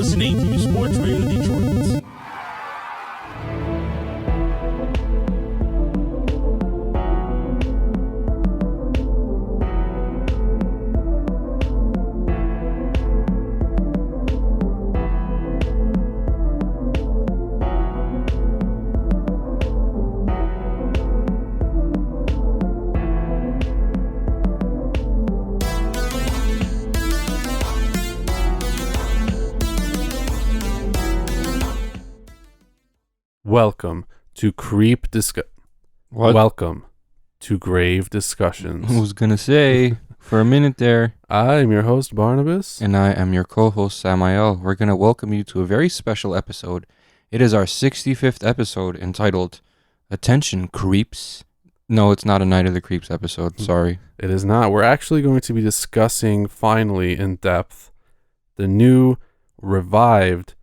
listening to Sports Radio Detroit. Welcome to Welcome to Grave Discussions. I was gonna say, for a minute there. I'm your host, Barnabas. And I am your co-host, Samael. We're gonna welcome you to a very special episode. It is our 65th episode entitled Attention Creeps. No, it's not a Night of the Creeps episode, sorry. It is not. We're actually going to be discussing, finally, in depth, the new, revived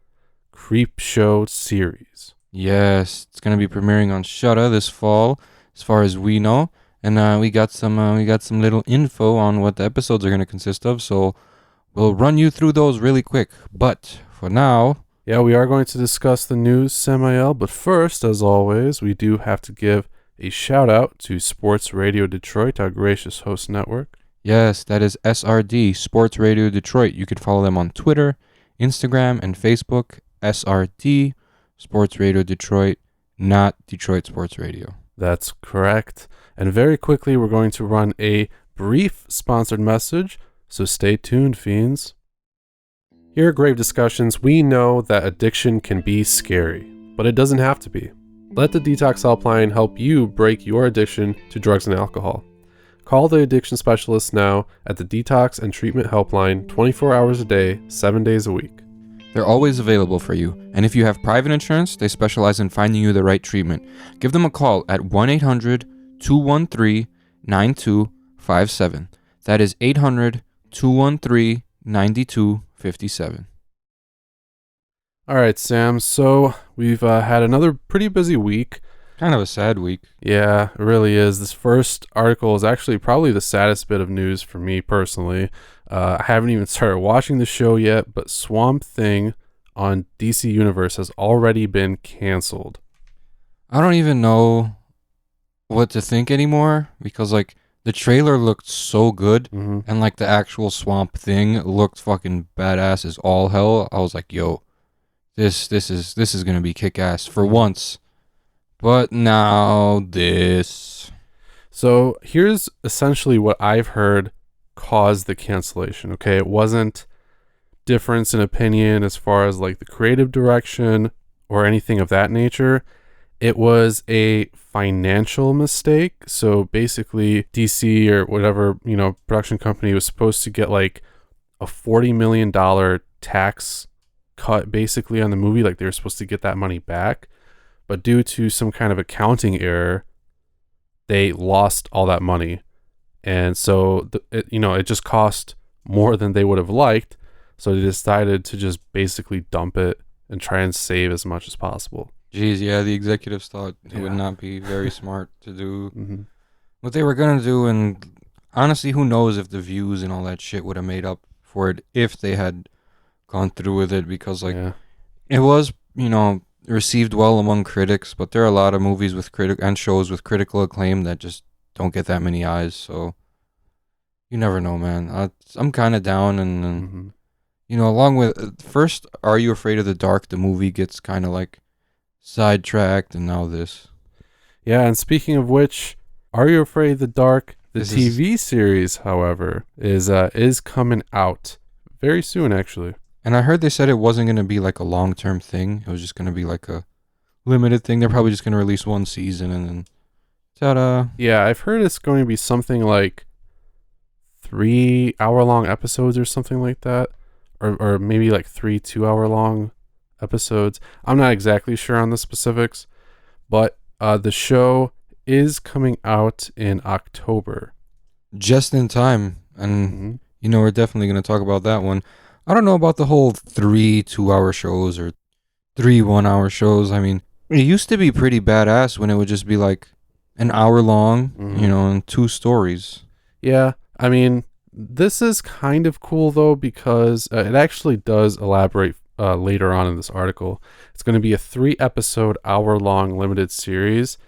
Creepshow series. Yes, it's gonna be premiering on Shudder this fall, as far as we know, and we got some little info on what the episodes are gonna consist of. So we'll run you through those really quick. But for now, yeah, we are going to discuss the news, Samael. But first, as always, we do have to give a shout out to Sports Radio Detroit, our gracious host network. Yes, that is SRD, Sports Radio Detroit. You can follow them on Twitter, Instagram, and Facebook. SRD. Sports Radio Detroit, not Detroit Sports Radio. That's correct. And very quickly, we're going to run a brief sponsored message, so stay tuned, fiends. Here at Grave Discussions, we know that addiction can be scary, but it doesn't have to be. Let the Detox Helpline help you break your addiction to drugs and alcohol. Call the addiction specialist now at the Detox and Treatment Helpline 24 hours a day, 7 days a week. They're always available for you, and if you have private insurance, they specialize in finding you the right treatment. Give them a call at 1-800-213-9257. That is 800-213-9257. All right, Sam, so we've had another pretty busy week. Kind of a sad week. Yeah, it really is. This first article is actually probably the saddest bit of news for me personally. I haven't even started watching the show yet, but Swamp Thing on DC Universe has already been canceled. I don't even know what to think anymore because, like, the trailer looked so good and, like, the actual Swamp Thing looked fucking badass as all hell. I was like, yo, this is going to be kick-ass for once. But now this. So here's essentially what I've heard caused the cancellation. Okay, it wasn't difference in opinion as far as like the creative direction or anything of that nature. It was a financial mistake. So basically DC or whatever, production company was supposed to get like a $40 million tax cut basically on the movie. Like they were supposed to get that money back. But due to some kind of accounting error, they lost all that money. And so, it just cost more than they would have liked. So they decided to just basically dump it and try and save as much as possible. Jeez, yeah, the executives thought it would not be very smart to do what they were going to do. And honestly, who knows if the views and all that shit would have made up for it if they had gone through with it. Because, it was, received well among critics. But there are a lot of movies with and shows with critical acclaim that just don't get that many eyes, so you never know, man. I'm kind of down, and along with first, Are You Afraid of the Dark? The movie gets kind of like sidetracked, and now this. Yeah, and speaking of which, Are You Afraid of the Dark? The TV series, however, is coming out very soon, actually. And I heard they said it wasn't going to be like a long-term thing. It was just going to be like a limited thing. They're probably just going to release one season and then. Ta-da. Yeah, I've heard it's going to be something like 3 hour-long episodes or something like that. Or maybe like 3 2-hour-long episodes. I'm not exactly sure on the specifics. But the show is coming out in October. Just in time. And, we're definitely going to talk about that one. I don't know about the whole 3 2-hour shows or 3 1-hour shows. I mean, it used to be pretty badass when it would just be like an hour long, and 2 stories. Yeah, I mean, this is kind of cool though because it actually does elaborate later on in this article. It's going to be a 3-episode, hour-long limited series,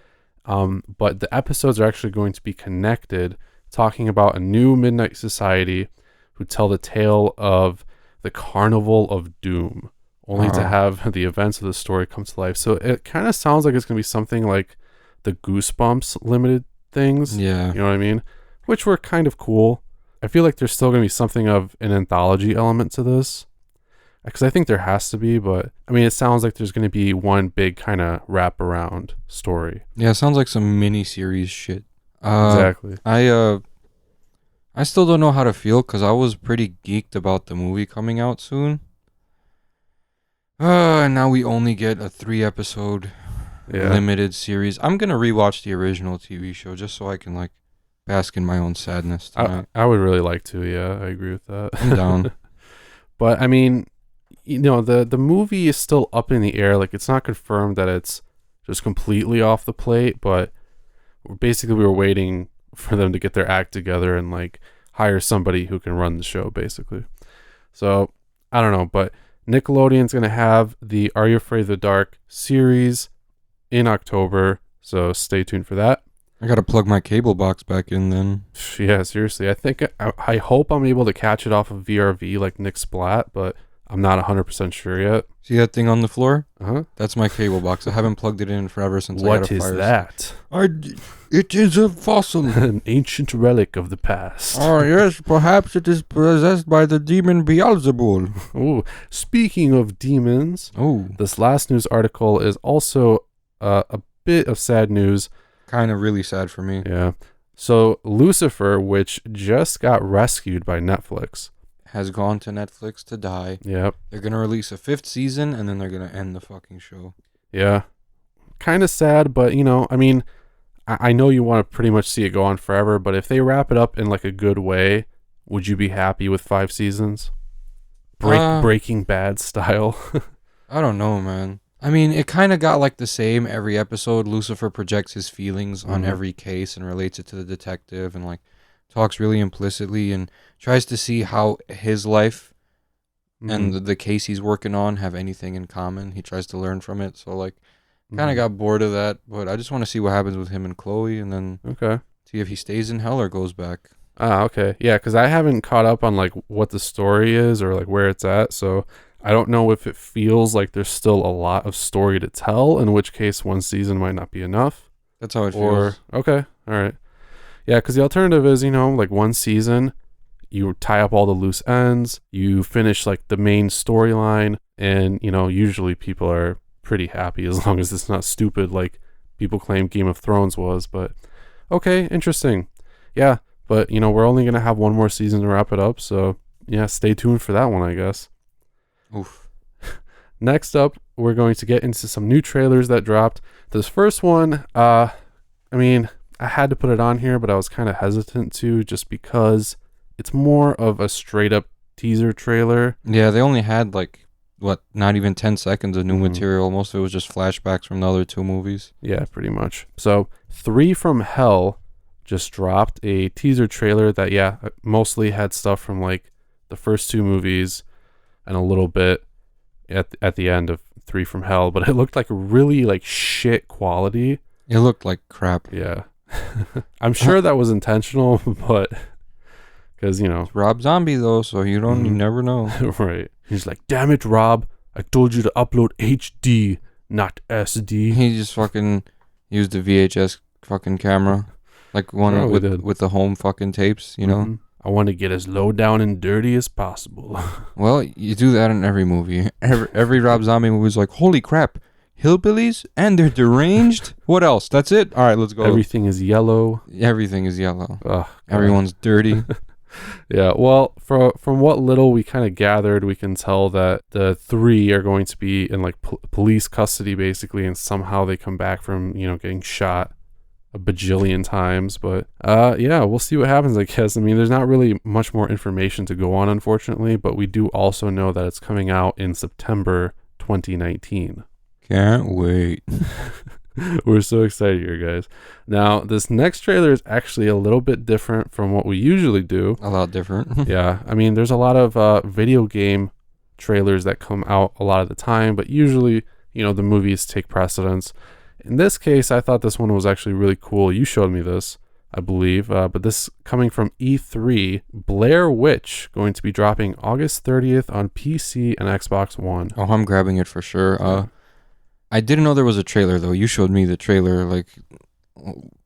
but the episodes are actually going to be connected, talking about a new midnight society who tell the tale of the Carnival of Doom, only to have the events of the story come to life. So it kind of sounds like it's going to be something like the Goosebumps limited things. Yeah. You know what I mean? Which were kind of cool. I feel like there's still going to be something of an anthology element to this, because I think there has to be, but I mean, it sounds like there's going to be one big kind of wraparound story. Yeah, it sounds like some mini-series shit. Exactly. I still don't know how to feel because I was pretty geeked about the movie coming out soon. And now we only get a 3-episode limited series. I'm going to rewatch the original TV show just so I can, like, bask in my own sadness tonight. I would really like to, yeah. I agree with that. I'm down. But, I mean, you know, the movie is still up in the air. Like, it's not confirmed that it's just completely off the plate, but basically we were waiting for them to get their act together and, like, hire somebody who can run the show, basically. So, I don't know, but Nickelodeon's going to have the Are You Afraid of the Dark series in October, so stay tuned for that. I gotta plug my cable box back in then. Yeah, seriously. I hope I'm able to catch it off of VRV like Nick Splat, but I'm not 100% sure yet. See that thing on the floor? Uh-huh. That's my cable box. I haven't plugged it in forever since I What got a is fire. that? It is a fossil. An ancient relic of the past. Oh, yes, perhaps it is possessed by the demon Beelzebul. Oh, speaking of demons, this last news article is also a bit of sad news. Kind of really sad for me. Yeah. So Lucifer, which just got rescued by Netflix, has gone to Netflix to die. Yep. They're going to release a 5th season and then they're going to end the fucking show. Yeah. Kind of sad, but you know, I mean, I know you want to pretty much see it go on forever, but if they wrap it up in like a good way, would you be happy with 5 seasons? Breaking Bad style? I don't know, man. I mean, it kind of got like the same every episode. Lucifer projects his feelings on every case and relates it to the detective and like talks really implicitly and tries to see how his life and the case he's working on have anything in common. He tries to learn from it. So like kind of got bored of that, but I just want to see what happens with him and Chloe and then see if he stays in hell or goes back. Ah, okay. Yeah, because I haven't caught up on like what the story is or like where it's at, so I don't know if it feels like there's still a lot of story to tell, in which case 1 season might not be enough. That's how it feels. Okay, all right. Yeah, because the alternative is, you know, like 1 season, you tie up all the loose ends, you finish like the main storyline, and, you know, usually people are pretty happy as long as it's not stupid like people claim Game of Thrones was. But okay, interesting. Yeah, but, you know, we're only going to have 1 more season to wrap it up, so yeah, stay tuned for that one, I guess. Oof. Next up, we're going to get into some new trailers that dropped. This first one, I mean, I had to put it on here, but I was kind of hesitant to, just because it's more of a straight up teaser trailer. Yeah, they only had like, not even 10 seconds of new material. Most of it was just flashbacks from the other 2 movies. Yeah, pretty much. So 3 from Hell just dropped a teaser trailer that, yeah, mostly had stuff from like the first 2 movies and a little bit at the end of 3 from Hell, but it looked like really like shit quality. It looked like crap. Yeah. I'm sure that was intentional, but because, you know, it's Rob Zombie though, so you never know. Right. He's like, damn it, Rob, I told you to upload HD, not SD. He just fucking used the VHS fucking camera, like one with the home fucking tapes, you know. I want to get as low down and dirty as possible. Well, you do that in every movie. Every Rob Zombie movie is like, holy crap, hillbillies and they're deranged. What else? That's it. All right, let's go. Everything is yellow. Everything is yellow. Ugh, everyone's dirty. Yeah. Well, from what little we kind of gathered, we can tell that the 3 are going to be in like police custody basically, and somehow they come back from, you know, getting shot a bajillion times. But yeah, we'll see what happens, I guess. I mean, there's not really much more information to go on, unfortunately, but we do also know that it's coming out in September 2019. Can't wait. We're so excited here, guys. Now, this next trailer is actually a little bit different from what we usually do. A lot different. Yeah, I mean, there's a lot of video game trailers that come out a lot of the time, but usually, the movies take precedence. In this case, I thought this one was actually really cool. You showed me this, I believe, but this coming from E3, Blair Witch, going to be dropping August 30th on PC and Xbox One. Oh, I'm grabbing it for sure. I didn't know there was a trailer, though. You showed me the trailer, like,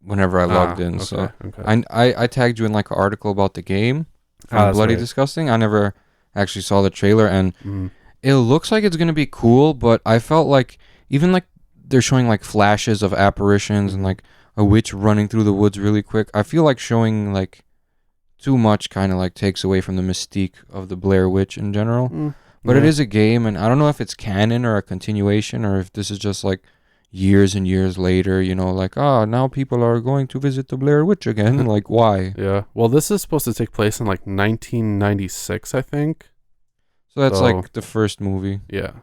whenever I logged in. Okay. I tagged you in, like, an article about the game from Bloody Disgusting. I never actually saw the trailer, and it looks like it's going to be cool, but I felt like, even, like, they're showing, like, flashes of apparitions and, like, a witch running through the woods really quick. I feel like showing, like, too much kind of, like, takes away from the mystique of the Blair Witch in general. But it is a game, and I don't know if it's canon or a continuation, or if this is just, like, years and years later, like, now people are going to visit the Blair Witch again. Like, why? Yeah. Well, this is supposed to take place in, like, 1996, I think. So that's, like, the first movie. Yeah.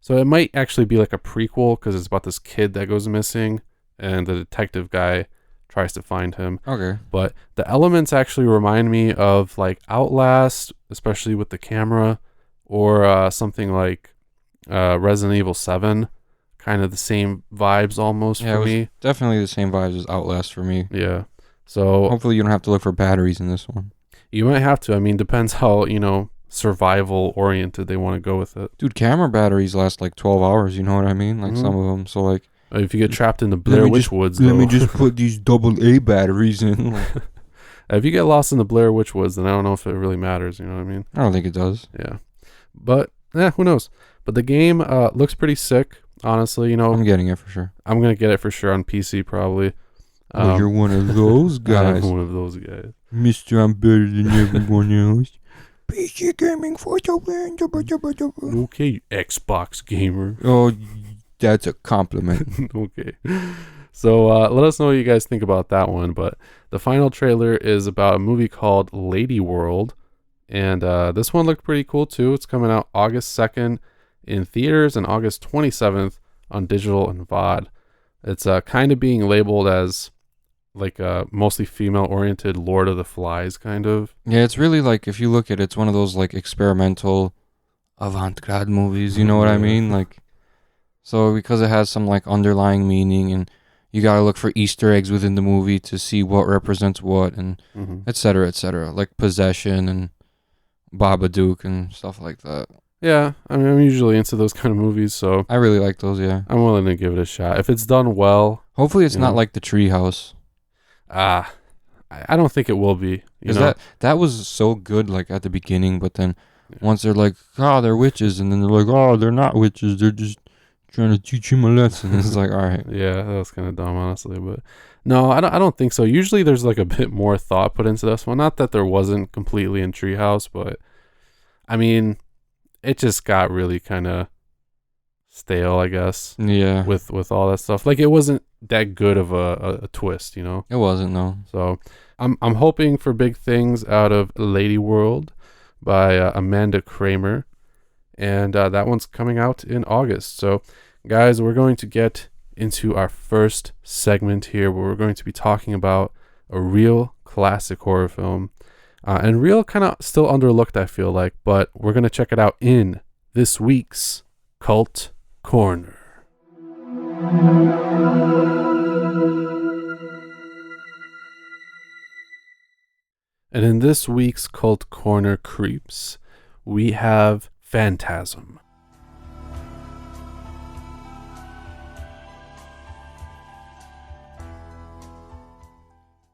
So it might actually be, like, a prequel, because it's about this kid that goes missing, and the detective guy tries to find him. Okay. But the elements actually remind me of, like, Outlast, especially with the camera, or something like Resident Evil 7, kind of the same vibes almost for me. Definitely the same vibes as Outlast for me. Yeah. So hopefully you don't have to look for batteries in this one. You might have to. I mean, depends how, survival oriented they want to go with it. Dude, camera batteries last like 12 hours, you know what I mean? Like some of them. So like if you get trapped in the Blair Witch Woods, let me just put these AA batteries in. If you get lost in the Blair Witch Woods, then I don't know if it really matters, you know what I mean? I don't think it does. Yeah. But, who knows? But the game looks pretty sick, honestly. I'm getting it for sure. I'm going to get it for sure on PC, probably. You're one of those guys. I'm one of those guys. Mister, I'm better than everyone else. PC gaming for the win. Okay, Xbox gamer. Oh, that's a compliment. Okay. So let us know what you guys think about that one. But the final trailer is about a movie called Lady World. And this one looked pretty cool too. It's coming out August 2nd in theaters and August 27th on digital and VOD. It's kind of being labeled as like a mostly female oriented Lord of the Flies kind of. Yeah, it's really like, if you look at it, it's one of those like experimental avant-garde movies, you know what I mean? Like, so because it has some like underlying meaning, and you gotta look for Easter eggs within the movie to see what represents what, and et cetera, like Possession and Babadook and stuff like that. Yeah, I mean, I'm usually into those kind of movies, so I really like those. Yeah, I'm willing to give it a shot if it's done well. Hopefully, it's not like The Treehouse. I don't think it will be. Because that was so good, like at the beginning, but then once they're like, they're witches, and then they're like, they're not witches, they're just trying to teach him a lesson. It's like, all right. Yeah, that was kind of dumb, honestly, but no, I don't think so. Usually there's like a bit more thought put into this one. Not that there wasn't completely in Treehouse, but I mean, it just got really kind of stale, I guess. Yeah. With all that stuff. Like, it wasn't that good of a twist, you know? It wasn't, no. So I'm hoping for big things out of Lady World by Amanda Kramer. And that one's coming out in August. So, guys, we're going to get into our first segment here, where we're going to be talking about a real classic horror film. And real kind of still underlooked, I feel like. But we're going to check it out in this week's Cult Corner. And in this week's Cult Corner Creeps, we have Phantasm.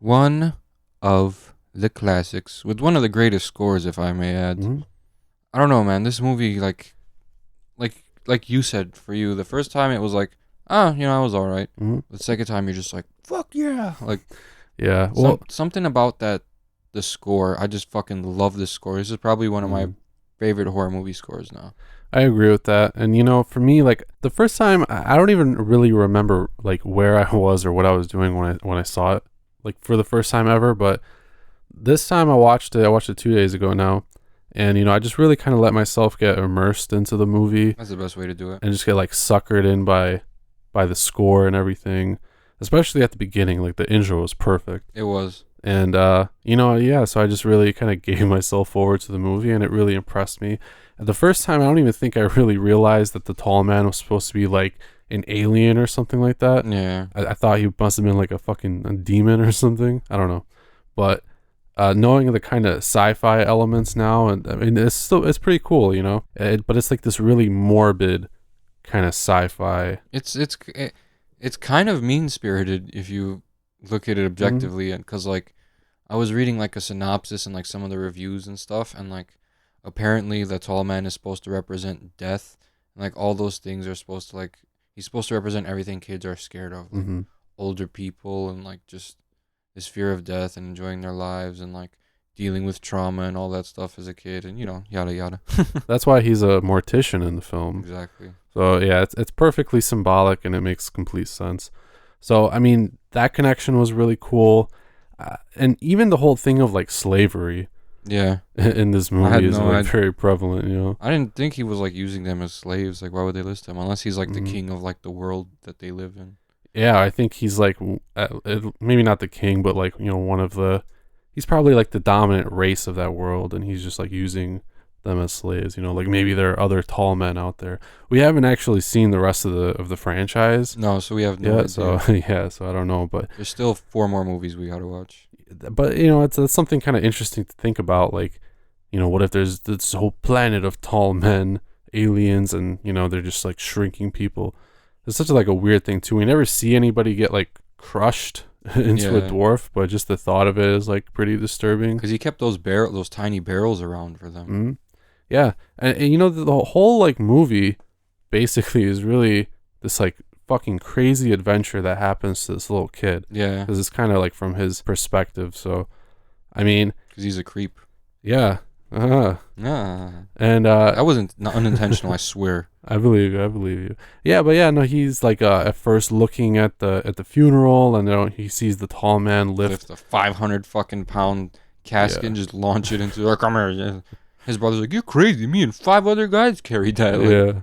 One of the classics, with one of the greatest scores, if I may add. Mm-hmm. I don't know, man. This movie, like you said, for you, the first time it was like, I was all right. Mm-hmm. The second time you're just like, fuck yeah. Like, yeah. Well, something about the score. I just fucking love this score. This is probably one of my favorite horror movie scores now. I agree with that. And, for me, like, the first time, I don't even really remember, like, where I was or what I was doing when I saw it, like, for the first time ever. But this time I watched it 2 days ago now. And, I just really kind of let myself get immersed into the movie. That's the best way to do it. And just get, like, suckered in by the score and everything. Especially at the beginning. Like, the intro was perfect. It was. And so I just really kind of gave myself forward to the movie, and it really impressed me. And the first time, I don't even think I really realized that the tall man was supposed to be like an alien or something like that. Yeah. I thought he must have been like a demon or something. I don't know. But knowing the kind of sci-fi elements now, and I mean, it's pretty cool, but it's like this really morbid kind of sci-fi. It's kind of mean-spirited if you look at it objectively, and because like I was reading like a synopsis and like some of the reviews and stuff, and like apparently the tall man is supposed to represent death, and like all those things are supposed to like he's supposed to represent everything kids are scared of, like older people and like just this fear of death and enjoying their lives and like dealing with trauma and all that stuff as a kid, and yada yada. That's why he's a mortician in the film. Exactly. So yeah, it's perfectly symbolic and it makes complete sense. So I mean, that connection was really cool, and even the whole thing of like slavery. Yeah. In this movie is very prevalent. I didn't think he was like using them as slaves. Like, why would they list him unless he's like the king of like the world that they live in? Yeah, I think he's like maybe not the king, but like he's probably like the dominant race of that world, and he's just like using them as slaves. Like maybe there are other tall men out there. We haven't actually seen the rest of the franchise. No, so we have no idea. So I don't know, but there's still 4 more movies we gotta watch. But it's something kind of interesting to think about. Like, what if there's this whole planet of tall men, aliens, and they're just like shrinking people. It's such like a weird thing too. We never see anybody get like crushed into a dwarf, but just the thought of it is like pretty disturbing. Because he kept those tiny barrels around for them. Mm-hmm. Yeah, and the whole like movie basically is really this like fucking crazy adventure that happens to this little kid. Yeah, because it's kind of like from his perspective. So, I mean, because he's a creep. Yeah. And that wasn't unintentional. I swear. I believe you. Yeah, but yeah, no, he's like at first looking at the funeral, and he sees the tall man lift a 500 fucking pound casket and just launch it into like, come here. His brother's like, you're crazy. Me and 5 other guys carried that. Like, yeah.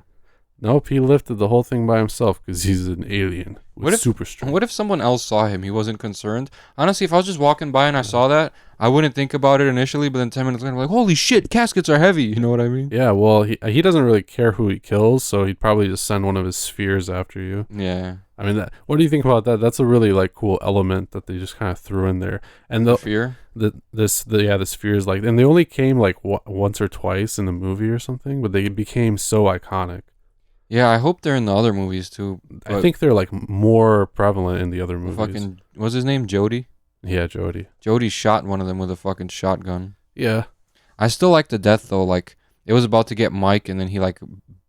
Nope, he lifted the whole thing by himself because he's an alien. Super strength. What if someone else saw him? He wasn't concerned. Honestly, if I was just walking by and I saw that, I wouldn't think about it initially, but then 10 minutes later, I'm like, holy shit, caskets are heavy. You know what I mean? Yeah, well, he doesn't really care who he kills, so he'd probably just send one of his spheres after you. Yeah. I mean, what do you think about that? That's a really like cool element that they just kind of threw in there. And the fear? The spheres, like, and they only came like once or twice in the movie or something, but they became so iconic. Yeah, I hope they're in the other movies too. I think they're like more prevalent in the other movies. What's his name? Jody? Yeah, Jody. Jody shot one of them with a fucking shotgun. Yeah. I still like the death though. Like, it was about to get Mike, and then he like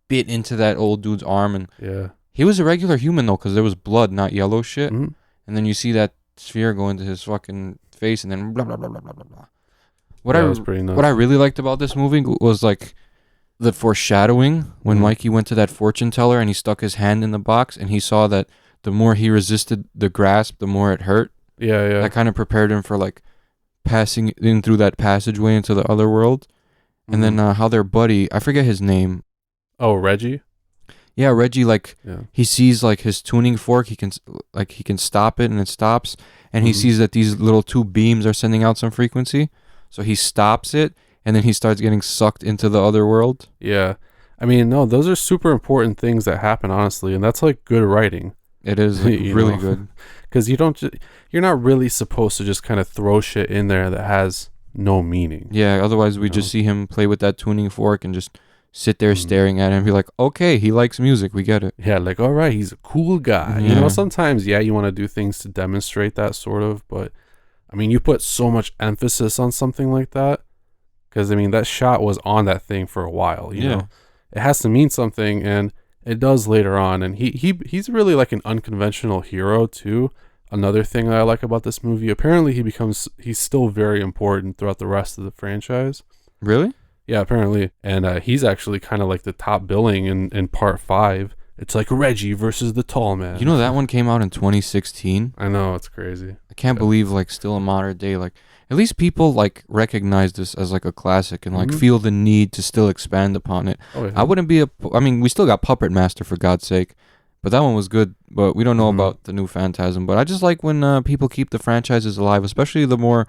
bit into that old dude's arm, and he was a regular human though, because there was blood, not yellow shit. Mm-hmm. And then you see that sphere go into his fucking face, and then blah blah blah blah blah blah. What I really liked about this movie was like the foreshadowing when Mikey went to that fortune teller and he stuck his hand in the box and he saw that the more he resisted the grasp, the more it hurt. Yeah. That kind of prepared him for like passing in through that passageway into the other world. And then how their buddy, I forget his name. Oh, Reggie? Yeah, Reggie, like he sees like his tuning fork, he can stop it and it stops, and he sees that these little 2 beams are sending out some frequency. So he stops it. And then he starts getting sucked into the other world. Yeah. I mean, no, those are super important things that happen, honestly. And that's like good writing. It is like, really good. Because you're not really supposed to just kind of throw shit in there that has no meaning. Yeah, otherwise we just see him play with that tuning fork and just sit there staring at him and be like, okay, he likes music. We get it. Yeah, like, all right, he's a cool guy. Yeah. Sometimes, you want to do things to demonstrate that sort of. But, I mean, you put so much emphasis on something like that. Because, I mean, that shot was on that thing for a while, you know? It has to mean something, and it does later on. And he's really like an unconventional hero, too. Another thing that I like about this movie, apparently he's still very important throughout the rest of the franchise. Really? Yeah, apparently. And he's actually kind of like the top billing in part 5. It's like Reggie versus the tall man. You know, that one came out in 2016? I know, it's crazy. I can't believe, like, still in modern day, like, at least people like recognize this as like a classic and like feel the need to still expand upon it. Oh, yeah. I wouldn't be we still got Puppet Master for God's sake, But that one was good. But we don't know Mhm. about the new Phantasm. But I just like when people keep the franchises alive, especially the more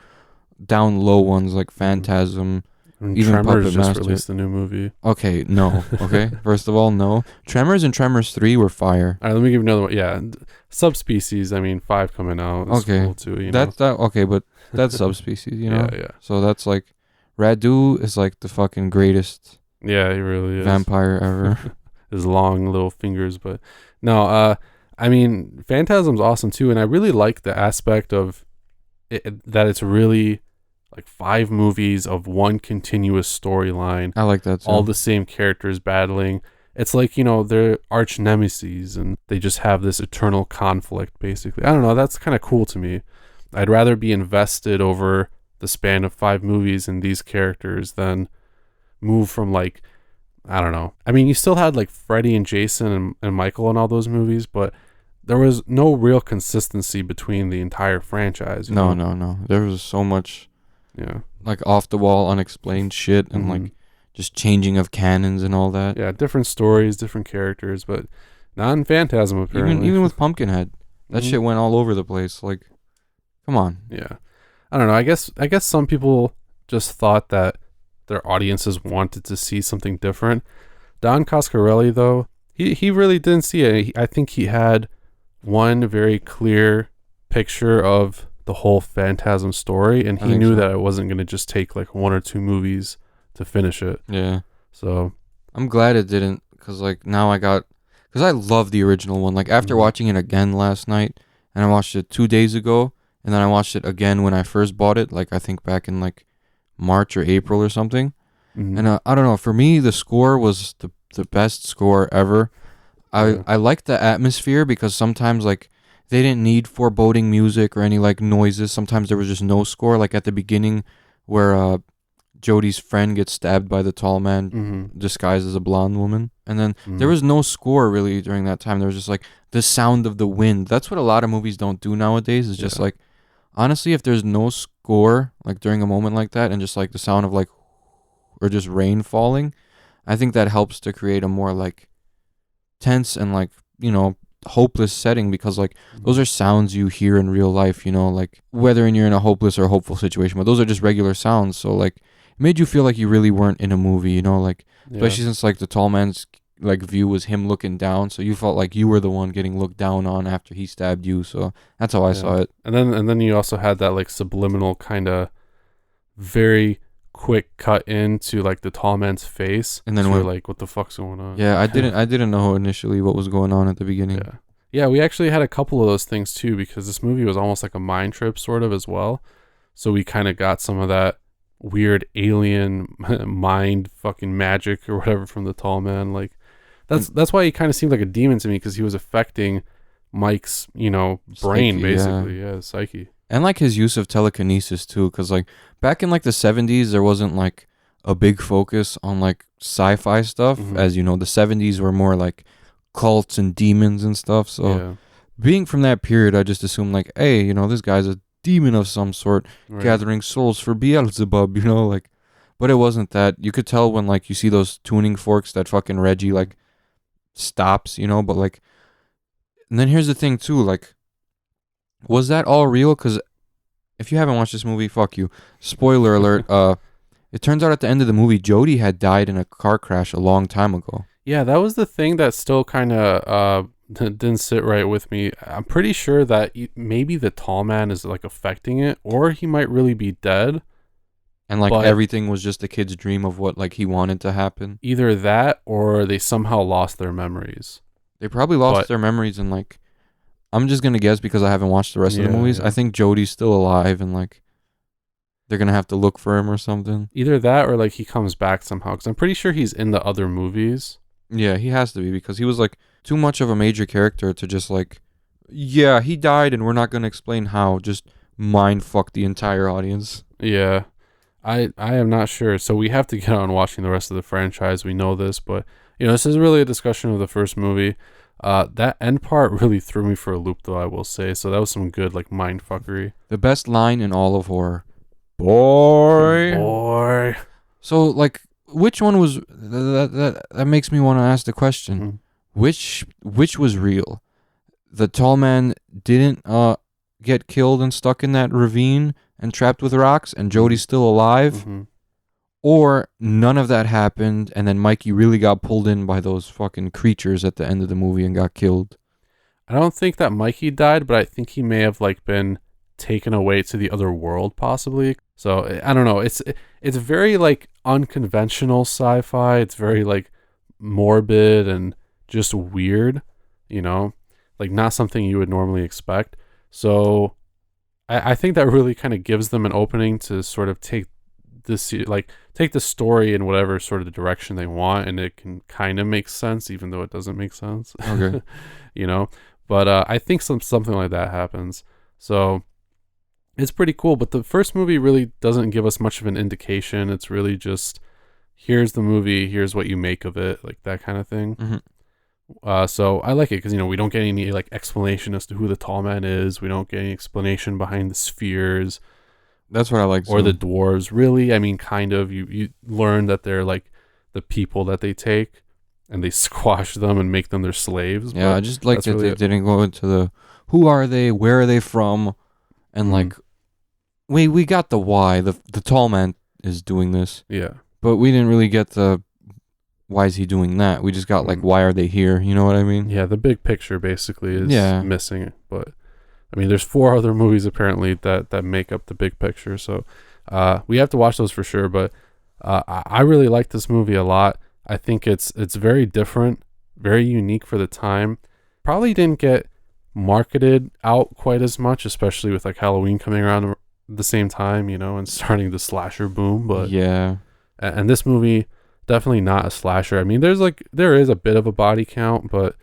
down low ones like Phantasm. And Even Tremors Puppet just Master. released a new movie. Okay, no. Okay, first of all, no. Tremors and Tremors 3 were fire. All right, let me give you another one. Yeah, Subspecies. I mean, 5 coming out. It's Okay, cool too. You know. okay, but that's subspecies, you know. Yeah, yeah, So that's like, Radu is like the fucking greatest yeah. He really is. vampire ever. His long little fingers, but no. I mean, Phantasm's awesome too, and I really like the aspect of that it's really like 5 movies of one continuous storyline. I like that too. All the same characters battling. It's like, you know, they're arch nemesis and they just have this eternal conflict, basically. I don't know. That's kind of cool to me. I'd rather be invested over the span of 5 movies in these characters than move from, like, I don't know. I mean, you still had like Freddy and Jason and Michael in all those movies, but there was no real consistency between the entire franchise. You know? No. There was so much, Yeah. like, off the wall, unexplained shit, and like just changing of canons and all that. Yeah, different stories, different characters, but not in Phantasm apparently. Even with Pumpkinhead, that shit went all over the place. Like, come on. Yeah, I don't know. I guess some people just thought that their audiences wanted to see something different. Don Coscarelli, though, he really didn't see it. I think he had one very clear picture of the whole Phantasm story, and he knew that it wasn't going to just take like 1 or 2 movies to finish it. Yeah. So I'm glad it didn't, because like now because I love the original one. Like after watching it again last night, and I watched it 2 days ago, and then I watched it again when I first bought it, like I think back in like March or April or something. And I don't know, for me the score was the best score ever. I liked the atmosphere, because sometimes like they didn't need foreboding music or any like noises. Sometimes there was just no score, like at the beginning where Jodie's friend gets stabbed by the tall man disguised as a blonde woman. And then there was no score really during that time. There was just like the sound of the wind. That's what a lot of movies don't do nowadays. It's just like, honestly, if there's no score like during a moment like that, and just like the sound of like, or just rain falling, I think that helps to create a more like tense and like, you know, hopeless setting, because like those are sounds you hear in real life, you know, like whether you're in a hopeless or hopeful situation, but those are just regular sounds. So like it made you feel like you really weren't in a movie, you know, like especially since like the tall man's like view was him looking down, so you felt like you were the one getting looked down on after he stabbed you. So that's how I saw it. And then you also had that like subliminal kind of very quick cut into like the tall man's face, and then we're like, what the fuck's going on? Yeah, I didn't know initially what was going on at the beginning. Yeah, we actually had a couple of those things too, because this movie was almost like a mind trip sort of as well. So we kind of got some of that weird alien mind fucking magic or whatever from the tall man. Like that's why he kind of seemed like a demon to me, because he was affecting Mike's, you know, brain, psyche, basically. Psyche. And like his use of telekinesis too, because like back in like the 70s there wasn't like a big focus on like sci-fi stuff. As you know, the 70s were more like cults and demons and stuff. So being from that period, I just assumed like, hey, you know, this guy's a demon of some sort, gathering souls for Beelzebub, you know, like. But it wasn't that. You could tell when like you see those tuning forks that fucking Reggie like stops, you know. But like, and then here's the thing too, like, was that all real? Because if you haven't watched this movie, fuck you. Spoiler alert. It turns out at the end of the movie, Jodie had died in a car crash a long time ago. Yeah, that was the thing that still kind of didn't sit right with me. I'm pretty sure that maybe the tall man is like affecting it, or he might really be dead. And like everything was just a kid's dream of what like he wanted to happen. Either that, or they somehow lost their memories. They probably lost their memories, and like, I'm just gonna guess because I haven't watched the rest of the movies. I think Jodie's still alive, and like they're gonna have to look for him or something. Either that, or like he comes back somehow, because I'm pretty sure he's in the other movies. Yeah, he has to be, because he was like too much of a major character to just like, yeah, he died and we're not gonna explain how. Just mind fuck the entire audience. Yeah, I am not sure. So we have to get on watching the rest of the franchise. We know this, but you know, this is really a discussion of the first movie. That end part really threw me for a loop, though, I will say. So that was some good like mind fuckery. The best line in all of horror. Boy. So like, which one was that makes me want to ask the question. which was real? The tall man didn't get killed and stuck in that ravine and trapped with rocks, and Jody's still alive? Mm-hmm. Or none of that happened, and then Mikey really got pulled in by those fucking creatures at the end of the movie and got killed? I don't think that Mikey died, but I think he may have like been taken away to the other world, possibly. So I don't know. It's very like unconventional sci-fi. It's very like morbid and just weird, you know, like not something you would normally expect. So I think that really kind of gives them an opening to sort of take the story in whatever sort of direction they want, and it can kind of make sense even though it doesn't make sense. Okay. You know, but I think something like that happens. So it's pretty cool, but the first movie really doesn't give us much of an indication. It's really just, here's the movie, here's what you make of it, like that kind of thing. Mm-hmm. So I like it because, you know, we don't get any like explanation as to who the tall man is. We don't get any explanation behind the spheres. That's what I like. Or the dwarves, really. I mean, kind of. You learn that they're like the people that they take, and they squash them and make them their slaves. Yeah, I just like that they didn't go into the who are they, where are they from, and like, we got the why. The tall man is doing this. Yeah. But we didn't really get the why is he doing that. We just got like, why are they here? You know what I mean? Yeah, the big picture basically is missing. But I mean, there's 4 other movies apparently that make up the big picture. So we have to watch those for sure. But I really like this movie a lot. I think it's very different, very unique for the time. Probably didn't get marketed out quite as much, especially with like Halloween coming around at the same time, you know, and starting the slasher boom. But yeah, and this movie, definitely not a slasher. I mean, there is a bit of a body count, but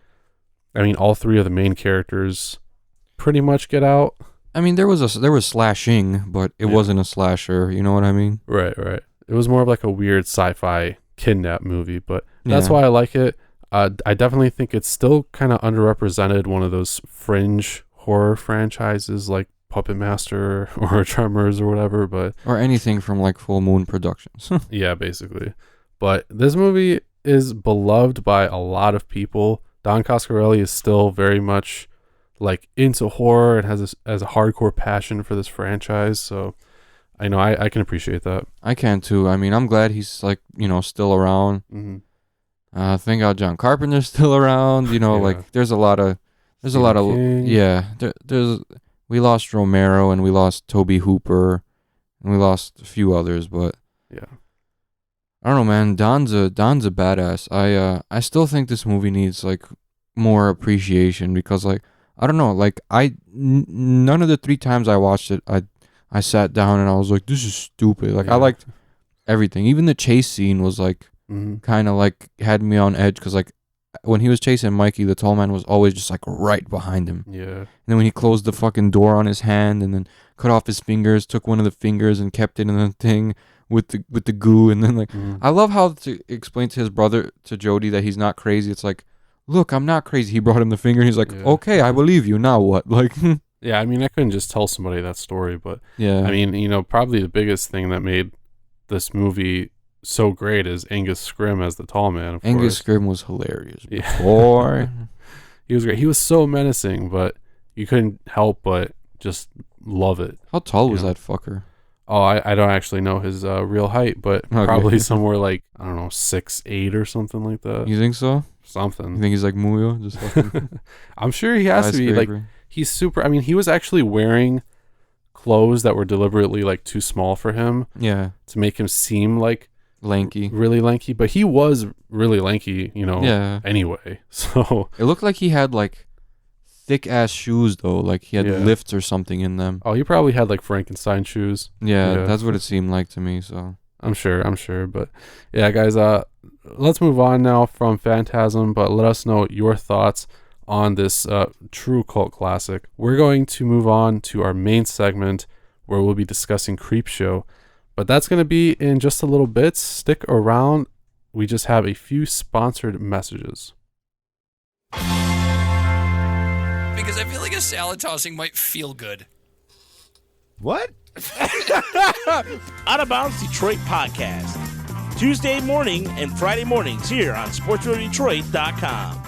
I mean, all 3 of the main characters pretty much get out. I mean, there was slashing, but it wasn't a slasher. You know what I mean? Right. It was more of like a weird sci-fi kidnap movie, but that's why I like it. I definitely think it's still kind of underrepresented, one of those fringe horror franchises like Puppet Master or Tremors or whatever, but or anything from like Full Moon Productions. Yeah, basically. But this movie is beloved by a lot of people. Don Coscarelli is still very much like into horror and has a hardcore passion for this franchise. So I know I can appreciate that. I can too. I mean, I'm glad he's like, you know, still around. Mm-hmm. Thank God John Carpenter's still around. You know, like there's a lot of King. There's we lost Romero and we lost Toby Hooper and we lost a few others, but yeah. I don't know, man. Don's a badass. I still think this movie needs like more appreciation because like I don't know, like none of the 3 times I watched it I sat down and I was like, this is stupid. Like I liked everything. Even the chase scene was like kind of like had me on edge because like when he was chasing Mikey, the tall man was always just like right behind him. Yeah. And then when he closed the fucking door on his hand and then cut off his fingers, took one of the fingers and kept it in the thing with the goo, and then like I love how to explain to his brother, to Jody, that he's not crazy. It's like, look, I'm not crazy. He brought him the finger and he's like, okay, I believe you. Now what? Like yeah, I mean, I couldn't just tell somebody that story, but yeah. I mean, you know, probably the biggest thing that made this movie so great is Angus Scrimm as the tall man. Of Angus course. Scrimm was hilarious. Yeah. Boy. He was great. He was so menacing, but you couldn't help but just love it. How tall was that fucker? Oh, I don't actually know his real height, but probably somewhere like, I don't know, 6'8" or something like that. You think so? Something. You think he's like Muyo? Just fucking I'm sure he has to be. Like, he's super. I mean, he was actually wearing clothes that were deliberately like too small for him. Yeah. To make him seem like lanky. Really lanky, but he was really lanky, you know. Yeah. Anyway, so it looked like he had like thick ass shoes though, like he had lifts or something in them. Oh, he probably had like Frankenstein shoes. Yeah, that's what it seemed like to me. So I'm sure, but yeah, guys, let's move on now from Phantasm, but let us know your thoughts on this true cult classic. We're going to move on to our main segment where we'll be discussing Creepshow, but that's going to be in just a little bit. Stick around. We just have a few sponsored messages. Because I feel like a salad tossing might feel good. What? Out of Bounds Detroit podcast. Tuesday morning and Friday mornings here on SportsRadioDetroit.com.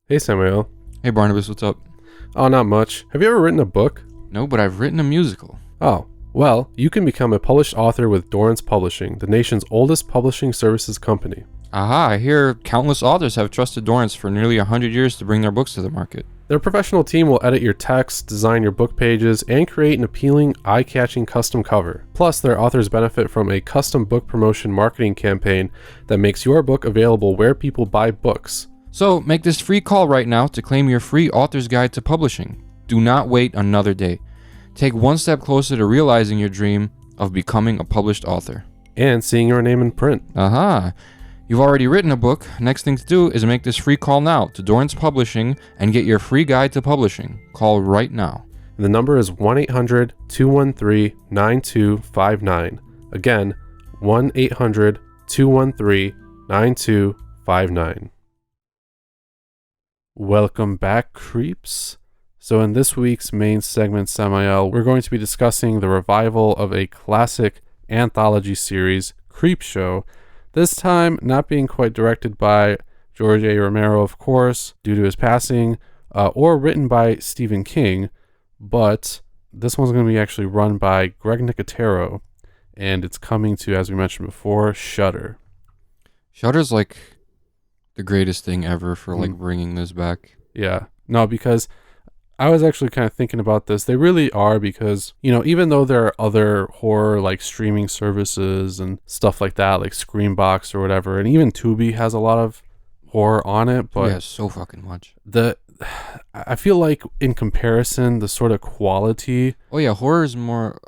Hey, Samael. Hey Barnabas, what's up? Oh, not much. Have you ever written a book? No, but I've written a musical. Oh, well, you can become a published author with Dorrance Publishing, the nation's oldest publishing services company. Aha, I hear countless authors have trusted Dorrance for nearly 100 years to bring their books to the market. Their professional team will edit your text, design your book pages, and create an appealing, eye-catching custom cover. Plus, their authors benefit from a custom book promotion marketing campaign that makes your book available where people buy books. So, make this free call right now to claim your free author's guide to publishing. Do not wait another day. Take one step closer to realizing your dream of becoming a published author. And seeing your name in print. Aha! You've already written a book. Next thing to do is make this free call now to Dorrance Publishing and get your free guide to publishing. Call right now. The number is 1-800-213-9259. Again, 1-800-213-9259. Welcome back, creeps. So in this week's main segment, Samael, we're going to be discussing the revival of a classic anthology series, Creepshow. This time, not being quite directed by George A. Romero, of course, due to his passing, or written by Stephen King, but this one's going to be actually run by Greg Nicotero, and it's coming to, as we mentioned before, Shudder. Shudder's like the greatest thing ever for like bringing this back. Yeah. No, because I was actually kind of thinking about this. They really are, because, you know, even though there are other horror like streaming services and stuff like that, like Screambox or whatever, and even Tubi has a lot of horror on it, but yeah, so fucking much. I feel like in comparison, the sort of quality Horror is more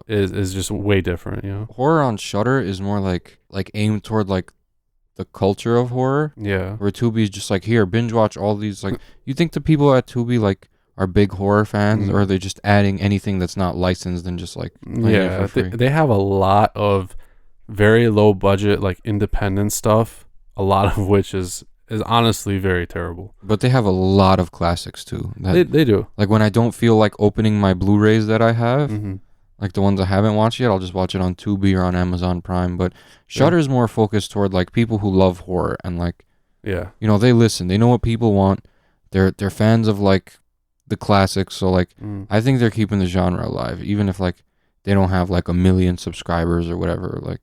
is just way different, you know. horror on Shudder is more like aimed toward like the culture of horror. Yeah. Where Tubi is just like, here, binge watch all these, like, you think the people at Tubi like are big horror fans, or are they just adding anything that's not licensed and just like playing it for free? They have a lot of very low budget like independent stuff, a lot of which is honestly very terrible. But they have a lot of classics too. They do. Like when I don't feel like opening my Blu-rays that I have, like the ones I haven't watched yet, I'll just watch it on Tubi or on Amazon Prime. But Shudder is more focused toward like people who love horror and like, you know, they listen, they know what people want. They're fans of like the classics, so like I think they're keeping the genre alive, even if like they don't have like 1 million subscribers or whatever. Like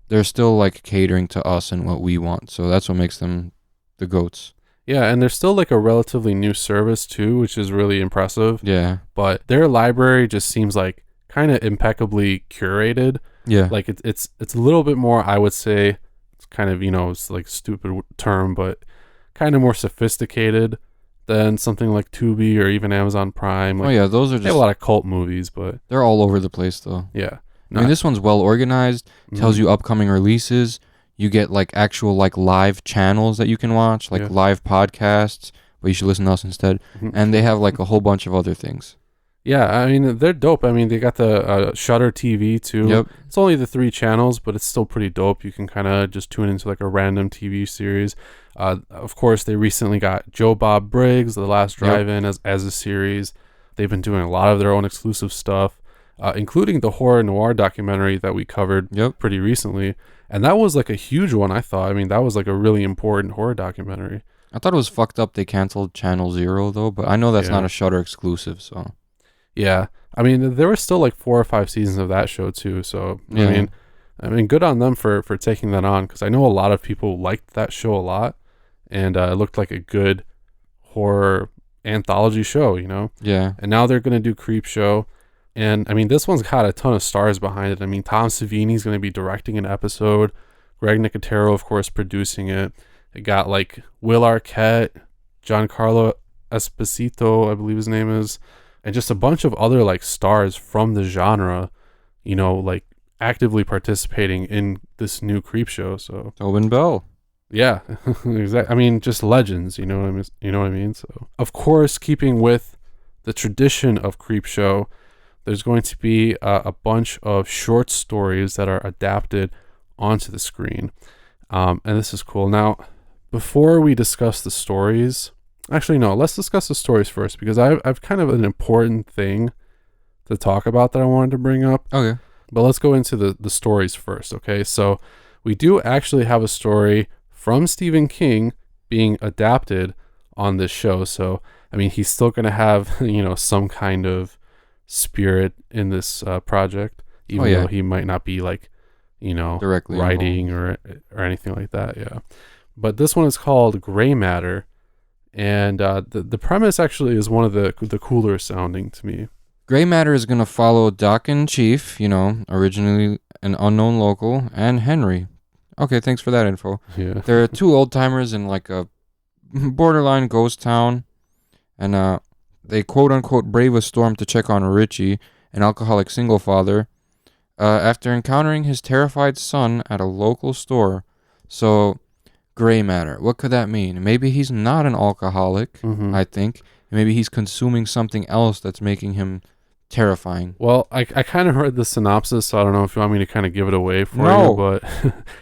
they're still like catering to us and what we want, so that's what makes them the goats. Yeah, and they're still like a relatively new service too, which is really impressive. Yeah, but their library just seems like kind of impeccably curated. Yeah, like it's a little bit more, I would say, it's kind of, you know, it's like a stupid term, but kind of more sophisticated than something like Tubi or even Amazon Prime. Like, those are just, they have a lot of cult movies, but they're all over the place though. Yeah. I mean, this one's well organized, tells you upcoming releases. You get like actual like live channels that you can watch, like live podcasts, but you should listen to us instead. And they have like a whole bunch of other things. Yeah, I mean, they're dope. I mean, they got the Shudder TV too. Yep. It's only the 3 channels, but it's still pretty dope. You can kind of just tune into like a random TV series. Of course, they recently got Joe Bob Briggs, The Last Drive-In, as a series. They've been doing a lot of their own exclusive stuff, including the horror noir documentary that we covered pretty recently. And that was like a huge one, I thought. I mean, that was like a really important horror documentary. I thought it was fucked up they canceled Channel Zero though, but I know that's not a Shudder exclusive, so. Yeah, I mean, there were still like 4 or 5 seasons of that show too. So I mean, good on them for taking that on, because I know a lot of people liked that show a lot, and it looked like a good horror anthology show, you know. Yeah. And now they're gonna do Creepshow, and I mean, this one's got a ton of stars behind it. I mean, Tom Savini's gonna be directing an episode. Greg Nicotero, of course, producing it. It got like Will Arquette, Giancarlo Esposito, I believe his name is, and just a bunch of other like stars from the genre, you know, like actively participating in this new Creepshow. So Tobin Bell. Yeah, exactly. I mean, just legends, you know what I mean? You know what I mean? So, of course, keeping with the tradition of Creepshow, there's going to be a bunch of short stories that are adapted onto the screen. And this is cool. Now, before we discuss the stories, actually, no, let's discuss the stories first, because I've kind of an important thing to talk about that I wanted to bring up. Okay. But let's go into the stories first, okay? So we do actually have a story from Stephen King being adapted on this show. So, I mean, he's still going to have, some kind of spirit in this project, even though he might not be like, directly writing or anything like that. Yeah. But this one is called Gray Matter. And the premise actually is one of the cooler sounding to me. Gray Matter is going to follow Doc in Chief, originally an unknown local, and Henry. Okay, thanks for that info. Yeah. There are two old-timers in like a borderline ghost town, and they quote-unquote brave a storm to check on Richie, an alcoholic single father, after encountering his terrified son at a local store. So, Gray Matter, what could that mean? Maybe he's not an alcoholic, I think. Maybe he's consuming something else that's making him terrifying. Well, I kind of heard the synopsis, so I don't know if you want me to kind of give it away for you, but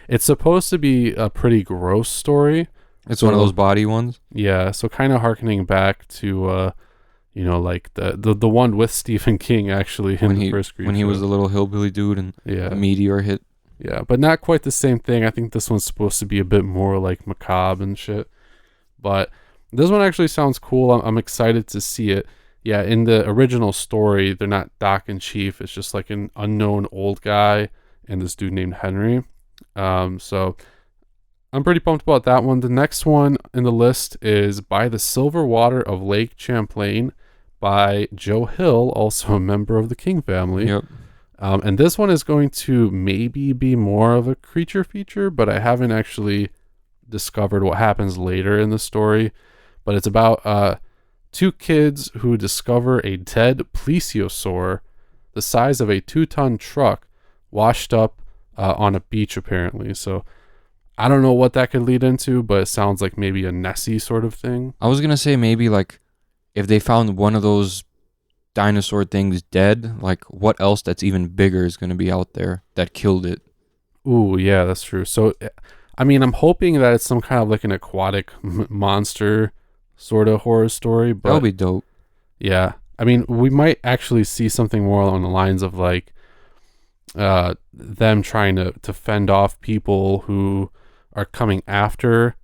it's supposed to be a pretty gross story. It's one of those body ones? Yeah, so kind of hearkening back to, like the one with Stephen King, actually, in the first Creepshow. When he was the little hillbilly dude and a meteor hit. Yeah, but not quite the same thing. I think this one's supposed to be a bit more like macabre and shit. But this one actually sounds cool. I'm excited to see it. Yeah, in the original story, they're not Doc and Chief. It's just like an unknown old guy and this dude named Henry. So I'm pretty pumped about that one. The next one in the list is By the Silver Water of Lake Champlain by Joe Hill, also a member of the King family. Yep. And this one is going to maybe be more of a creature feature, but I haven't actually discovered what happens later in the story. But it's about two kids who discover a dead plesiosaur the size of a 2-ton truck washed up on a beach, apparently. So I don't know what that could lead into, but it sounds like maybe a Nessie sort of thing. I was going to say maybe like if they found one of those dinosaur things dead, like what else that's even bigger is going to be out there that killed it. Ooh, yeah, that's true. So, I mean, I'm hoping that it's some kind of like an aquatic monster sort of horror story. But that'll be dope. Yeah. I mean, we might actually see something more along the lines of like them trying to fend off people who are coming after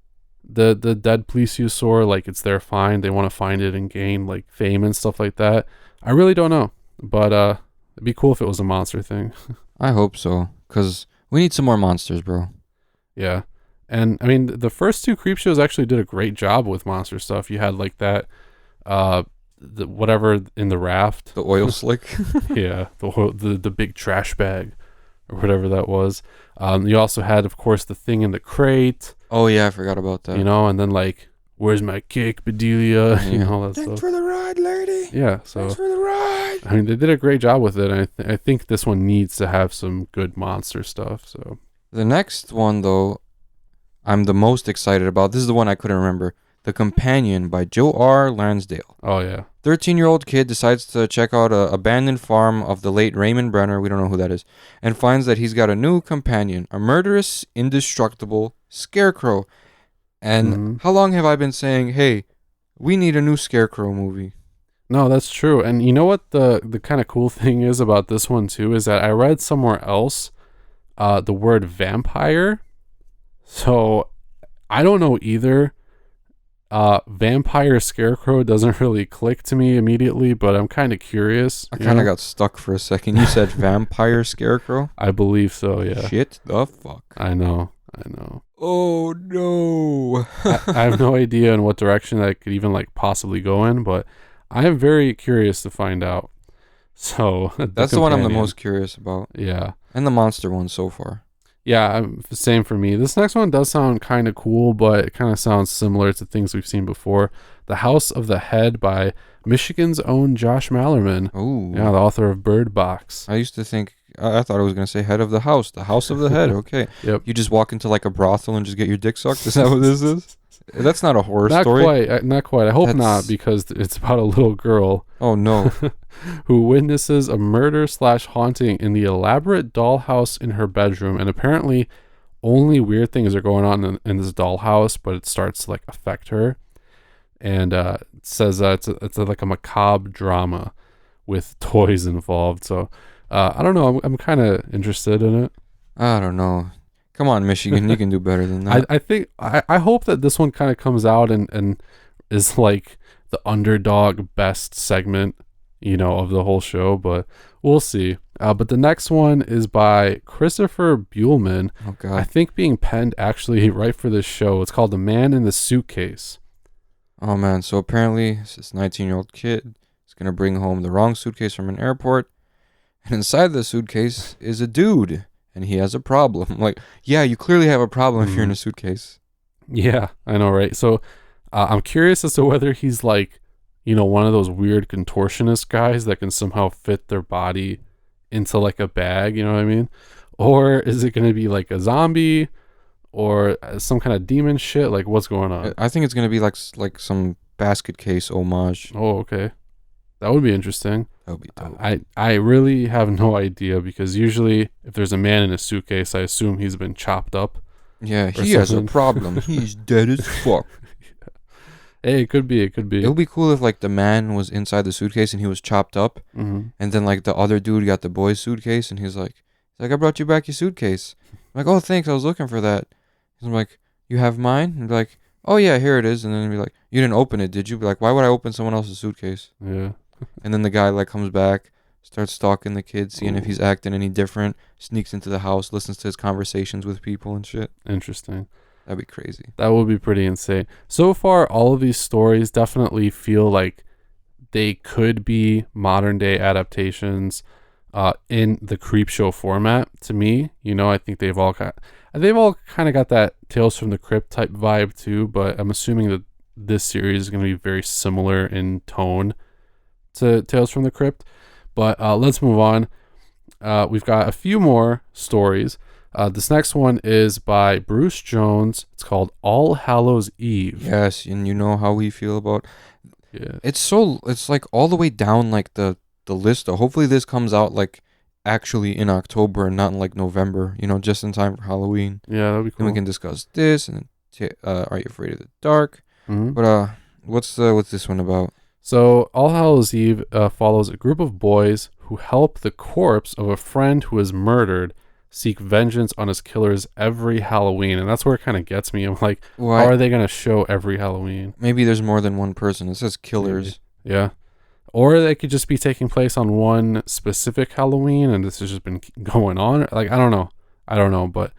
the dead plesiosaur. Like it's their find. They want to find it and gain like fame and stuff like that. I really don't know. But it'd be cool if it was a monster thing. I hope so. Because we need some more monsters, bro. Yeah. And I mean, the first two Creepshows actually did a great job with monster stuff. You had like that, the whatever in the raft, the oil slick, yeah, the big trash bag, or whatever that was. You also had, of course, the thing in the crate. Oh yeah, I forgot about that. And then like, where's my cake, Bedelia? Yeah. All that Thanks stuff. for the ride, lady. Yeah, so thanks for the ride. I mean, they did a great job with it, and I think this one needs to have some good monster stuff. So the next one, though, I'm the most excited about. This is the one I couldn't remember. The Companion by Joe R. Lansdale. Oh, yeah. 13-year-old kid decides to check out a abandoned farm of the late Raymond Brenner, we don't know who that is, and finds that he's got a new companion, a murderous, indestructible scarecrow. And how long have I been saying, hey, we need a new Scarecrow movie? No, that's true. And you know what the kind of cool thing is about this one, too, is that I read somewhere else the word vampire. So I don't know either. Vampire Scarecrow doesn't really click to me immediately, but I'm kind of curious. I kind of got stuck for a second. You said Vampire Scarecrow? I believe so, yeah. Shit the fuck. I know. Oh, no. I have no idea in what direction that could even like possibly go in, but I am very curious to find out. So that's the one I'm the most curious about. Yeah. And the monster one so far. Yeah, same for me. This next one does sound kind of cool, but it kind of sounds similar to things we've seen before. The House of the Head by Michigan's own Josh Mallerman. Oh. Yeah, the author of Bird Box. I used to think, I thought I was going to say Head of the House. The House of the Head, okay. Yep. You just walk into like a brothel and just get your dick sucked? Is that what this is? That's not a horror story. Not quite. I hope not, because it's about a little girl. Oh, no. Who witnesses a murder/haunting in the elaborate dollhouse in her bedroom. And apparently only weird things are going on in this dollhouse, but it starts to like affect her. And it says it's like a macabre drama with toys involved. So I don't know. I'm kind of interested in it. I don't know. Come on, Michigan. You can do better than that. I think I hope that this one kind of comes out and is like the underdog best segment, of the whole show, but we'll see. But the next one is by Christopher Buhlman. Oh God. I think being penned actually right for this show. It's called The Man in the Suitcase. Oh man, so apparently this 19-year-old kid is gonna bring home the wrong suitcase from an airport, and inside the suitcase is a dude, and he has a problem. Like, yeah, you clearly have a problem if you're in a suitcase. Yeah, I know, right? So I'm curious as to whether he's like, one of those weird contortionist guys that can somehow fit their body into like a bag, you know what I mean? Or is it going to be like a zombie or some kind of demon shit? Like, what's going on? I think it's gonna be like some basket case homage. Oh, okay. That would be interesting. That would be dope. I really have no idea, because usually if there's a man in a suitcase, I assume he's been chopped up. Yeah, or he has a something. problem. He's dead as fuck. Hey, it could be. It would be cool if like the man was inside the suitcase and he was chopped up, Mm-hmm. and then like the other dude got the boy's suitcase and he's like, I brought you back your suitcase. I'm like, oh thanks, I was looking for that. I'm like, you have mine? And be like, oh yeah, here it is. And then be like, you didn't open it, did you? Be like, why would I open someone else's suitcase? Yeah. And then the guy like comes back, starts stalking the kid, seeing if he's acting any different, sneaks into the house, listens to his conversations with people and shit. Interesting. That'd be crazy. That would be pretty insane. So far, all of these stories definitely feel like they could be modern day adaptations in the Creepshow format. To me, I think they've all kind of got that Tales from the Crypt type vibe too. But I'm assuming that this series is going to be very similar in tone to Tales from the Crypt. But let's move on. We've got a few more stories. This next one is by Bruce Jones. It's called All Hallows Eve. Yes, and you know how we feel about. Yeah. It's like all the way down like the list. Hopefully this comes out like actually in October and not in like November. Just in time for Halloween. Yeah, that'd be cool. And we can discuss this and Are You Afraid of the Dark? Mm-hmm. But what's this one about? So All Hallows Eve follows a group of boys who help the corpse of a friend who is murdered seek vengeance on his killers every Halloween. And that's where it kind of gets me. I'm like, how are they going to show every Halloween? Maybe there's more than one person. It says killers. Maybe. Yeah. Or they could just be taking place on one specific Halloween and this has just been going on. Like, I don't know. But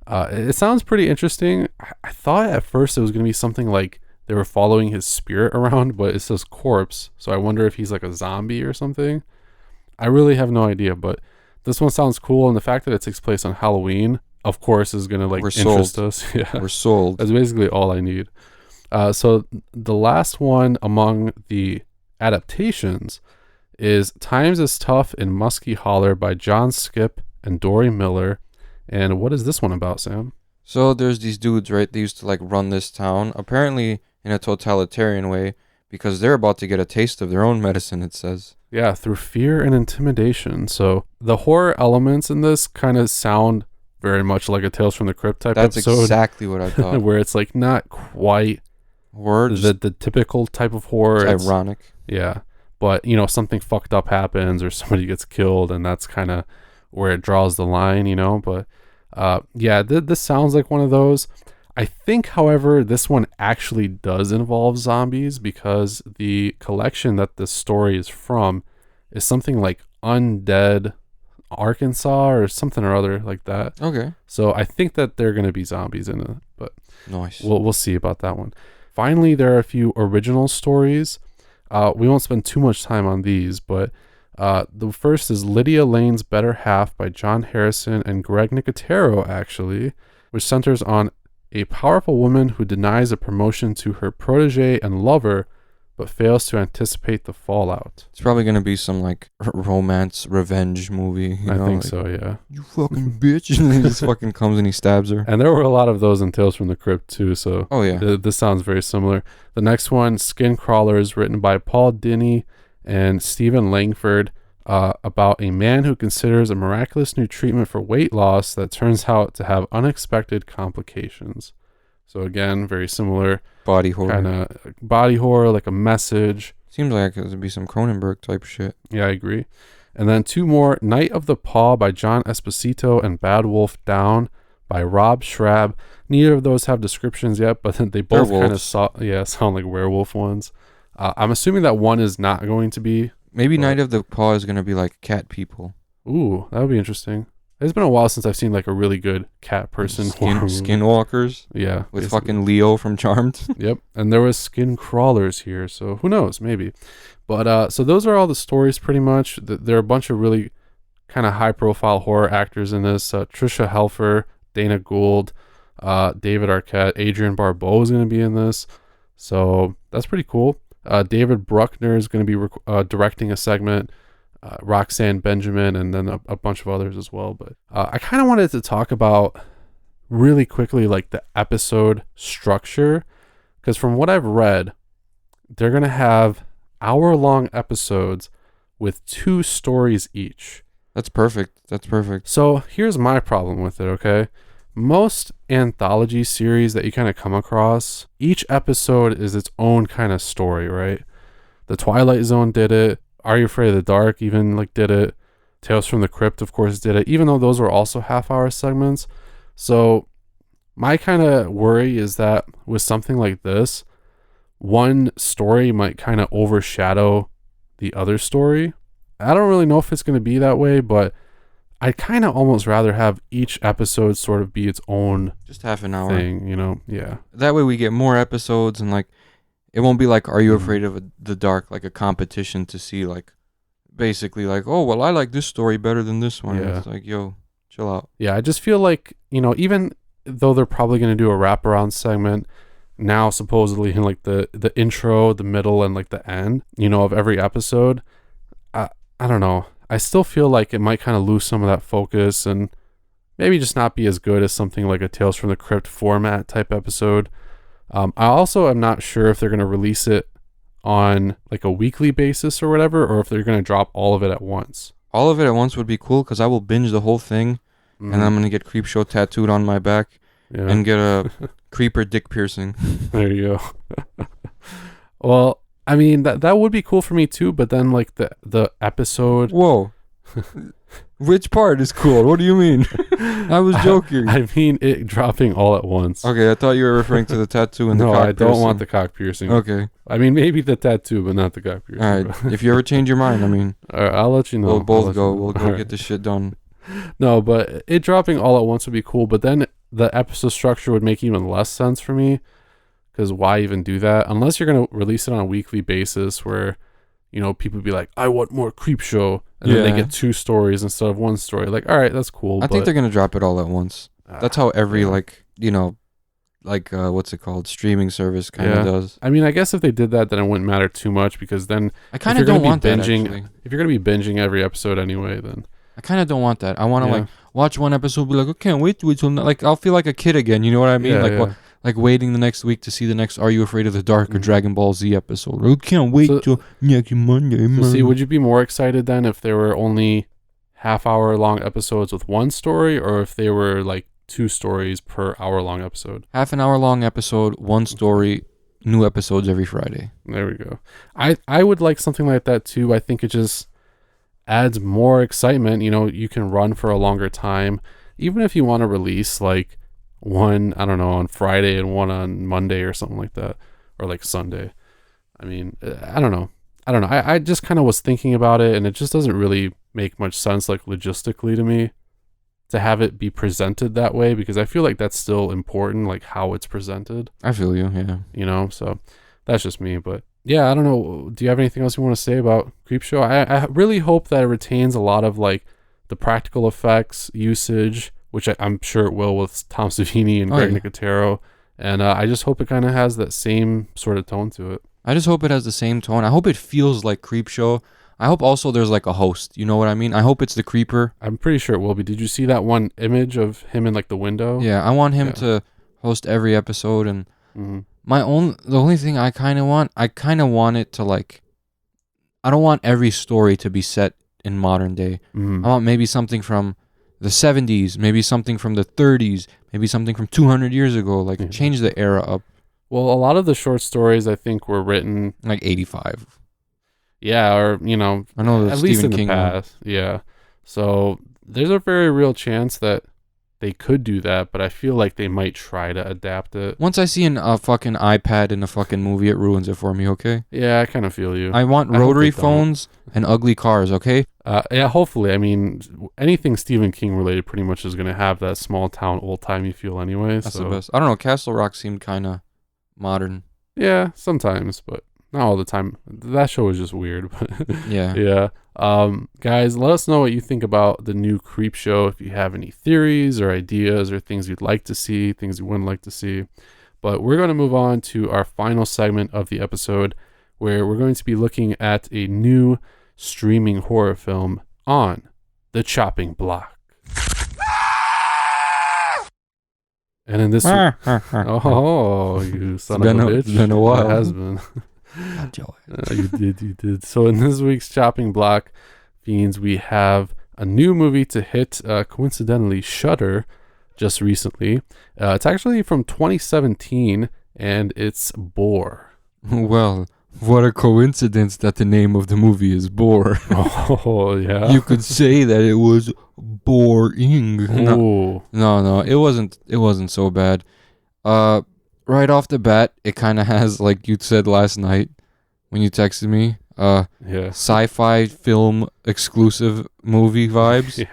it sounds pretty interesting. I thought at first it was going to be something like they were following his spirit around, but it says corpse. So I wonder if he's like a zombie or something. I really have no idea, but this one sounds cool, and the fact that it takes place on Halloween, of course, is gonna like interest us. Yeah, we're sold. That's basically all I need. So the last one among the adaptations is Times is Tough in Muskie Holler by John Skip and Dory Miller. And what is this one about, Sam? So there's these dudes, right? They used to like run this town, apparently in a totalitarian way, because they're about to get a taste of their own medicine, it says. Yeah, through fear and intimidation. So the horror elements in this kind of sound very much like a Tales from the Crypt type That's episode. That's exactly what I thought. Where it's like not quite the typical type of horror. It's ironic. Yeah. But, something fucked up happens or somebody gets killed, and that's kind of where it draws the line, But this sounds like one of those. I think, however, this one actually does involve zombies because the collection that this story is from is something like Undead Arkansas or something or other like that. Okay. So I think that they're going to be zombies in it, but nice. We'll see about that one. Finally, there are a few original stories. We won't spend too much time on these, but the first is Lydia Lane's Better Half by John Harrison and Greg Nicotero, actually, which centers on a powerful woman who denies a promotion to her protege and lover, but fails to anticipate the fallout. It's probably going to be some, like, romance revenge movie. I think so, yeah. You fucking bitch. And he just fucking comes and he stabs her. And there were a lot of those in Tales from the Crypt, too, so oh yeah, this sounds very similar. The next one, Skin Crawlers, written by Paul Dini and Stephen Langford, about a man who considers a miraculous new treatment for weight loss that turns out to have unexpected complications. So again, very similar body horror, kind of body horror, like a message. Seems like it would be some Cronenberg type shit. Yeah, I agree. And then two more, Night of the Paw by John Esposito and Bad Wolf Down by Rob Schrab. Neither of those have descriptions yet, but they both kind of sound like werewolf ones. I'm assuming that one is not going to be. Maybe Night of the Paw is going to be like cat people. Ooh, that would be interesting. It's been a while since I've seen like a really good cat person. Skinwalkers. Yeah. With fucking Leo from Charmed. Yep. And there was skin crawlers here, so who knows? Maybe. But so those are all the stories pretty much. There are a bunch of really kind of high profile horror actors in this. Trisha Helfer, Dana Gould, David Arquette, Adrienne Barbeau is going to be in this. So that's pretty cool. David Bruckner is going to be directing a segment. Roxanne Benjamin, and then a bunch of others as well. But I kind of wanted to talk about really quickly like the episode structure, because from what I've read, they're going to have hour-long episodes with 2 stories each. That's perfect. So here's my problem with it, okay? Most anthology series that you kind of come across, each episode is its own kind of story, right? The Twilight Zone did it. Are You Afraid of the Dark even like did it. Tales from the Crypt, of course, did it, even though those were also half-hour segments. So my kind of worry is that with something like this, one story might kind of overshadow the other story. I don't really know if it's going to be that way, but I'd kind of almost rather have each episode sort of be its own just half an hour thing, you know? Yeah. That way we get more episodes, and like it won't be like Are You Afraid of the Dark, like a competition to see like basically like, oh well, I like this story better than this one. Yeah. It's like, yo, chill out. Yeah, I just feel like, you know, even though they're probably going to do a wraparound segment now, supposedly in like the intro, the middle, and like the end, you know, of every episode, I don't know. I still feel like it might kind of lose some of that focus and maybe just not be as good as something like a Tales from the Crypt format type episode. I also am not sure if they're going to release it on like a weekly basis or whatever, or if they're going to drop all of it at once. All of it at once would be cool, because I will binge the whole thing, and I'm going to get Creepshow tattooed on my back and get a creeper dick piercing. There you go. Well, I mean, that would be cool for me too, but then like the episode... Whoa. Which part is cool? What do you mean? I was joking. I mean it dropping all at once. Okay, I thought you were referring to the tattoo and the cock piercing. No, I don't want the cock piercing. Okay. I mean, maybe the tattoo, but not the cock piercing. All right. If you ever change your mind, I mean... All right, I'll let you know. We'll both go. We'll go get this shit done. No, but it dropping all at once would be cool, but then the episode structure would make even less sense for me, because why even do that? Unless you're going to release it on a weekly basis where, you know, people be like, I want more Creepshow, and then they get 2 stories instead of 1 story. Like, all right, that's cool. I think they're going to drop it all at once. That's how every, like, you know, like, what's it called? Streaming service kind of does. I mean, I guess if they did that, then it wouldn't matter too much, because then I kind of don't want that, actually. If you're going to be binging every episode anyway, then... I kind of don't want that. I want to, like, watch one episode, be like, I can't wait to wait till... Like, I'll feel like a kid again, you know what I mean? Like waiting the next week to see the next Are You Afraid of the Dark or Dragon Ball Z episode. I can't wait till next Monday. So see, would you be more excited then if there were only half-hour long episodes with 1 story, or if they were like 2 stories per hour-long episode? Half an hour long episode, 1 story, new episodes every Friday. There we go. I would like something like that too. I think it just adds more excitement. You know, you can run for a longer time. Even if you want to release like one, I don't know, on Friday and one on Monday or something like that, or like Sunday. I mean, I don't know. I just kind of was thinking about it, and it just doesn't really make much sense, like logistically to me, to have it be presented that way, because I feel like that's still important, like how it's presented. I feel you, yeah. You know, so that's just me. But yeah, I don't know. Do you have anything else you want to say about Creepshow? I really hope that it retains a lot of like the practical effects usage, which I'm sure it will with Tom Savini and Greg Nicotero. And I just hope it kind of has that same sort of tone to it. I just hope it has the same tone. I hope it feels like Creepshow. I hope also there's like a host. You know what I mean? I hope it's the creeper. I'm pretty sure it will be. Did you see that one image of him in like the window? Yeah, I want him to host every episode. And the only thing I kind of want it to like, I don't want every story to be set in modern day. I want maybe something from the 70s, maybe something from the 30s, maybe something from 200 years ago. Like change the era up. Well, a lot of the short stories I think were written like 85. Yeah, or you know, I know at Stephen least in King the past. Yeah, so there's a very real chance that they could do that, but I feel like they might try to adapt it. Once I see a fucking iPad in a fucking movie, it ruins it for me, okay? Yeah, I kind of feel you. I want I hope rotary they don't. phones and ugly cars, okay? Yeah, hopefully. I mean, anything Stephen King related pretty much is going to have that small town, old timey feel anyway. That's so. the best. I don't know. Castle Rock seemed kind of modern. Yeah, sometimes, but not all the time. That show was just weird. But Yeah. yeah. Guys, let us know what you think about the new Creepshow. If you have any theories or ideas or things you'd like to see, things you wouldn't like to see. But we're going to move on to our final segment of the episode, where we're going to be looking at a new streaming horror film on the chopping block. And in this, oh, you son of a bitch! It's been a while. It has been. You did. So in this week's chopping block, fiends, we have a new movie to hit. Coincidentally, Shudder just recently. It's actually from 2017, and it's Boar. Well, what a coincidence that the name of the movie is Boar. Oh yeah. You could say that it was boring. Oh. No, it wasn't so bad. Right off the bat, it kind of has, like you said last night when you texted me, Yeah. sci-fi film exclusive movie vibes.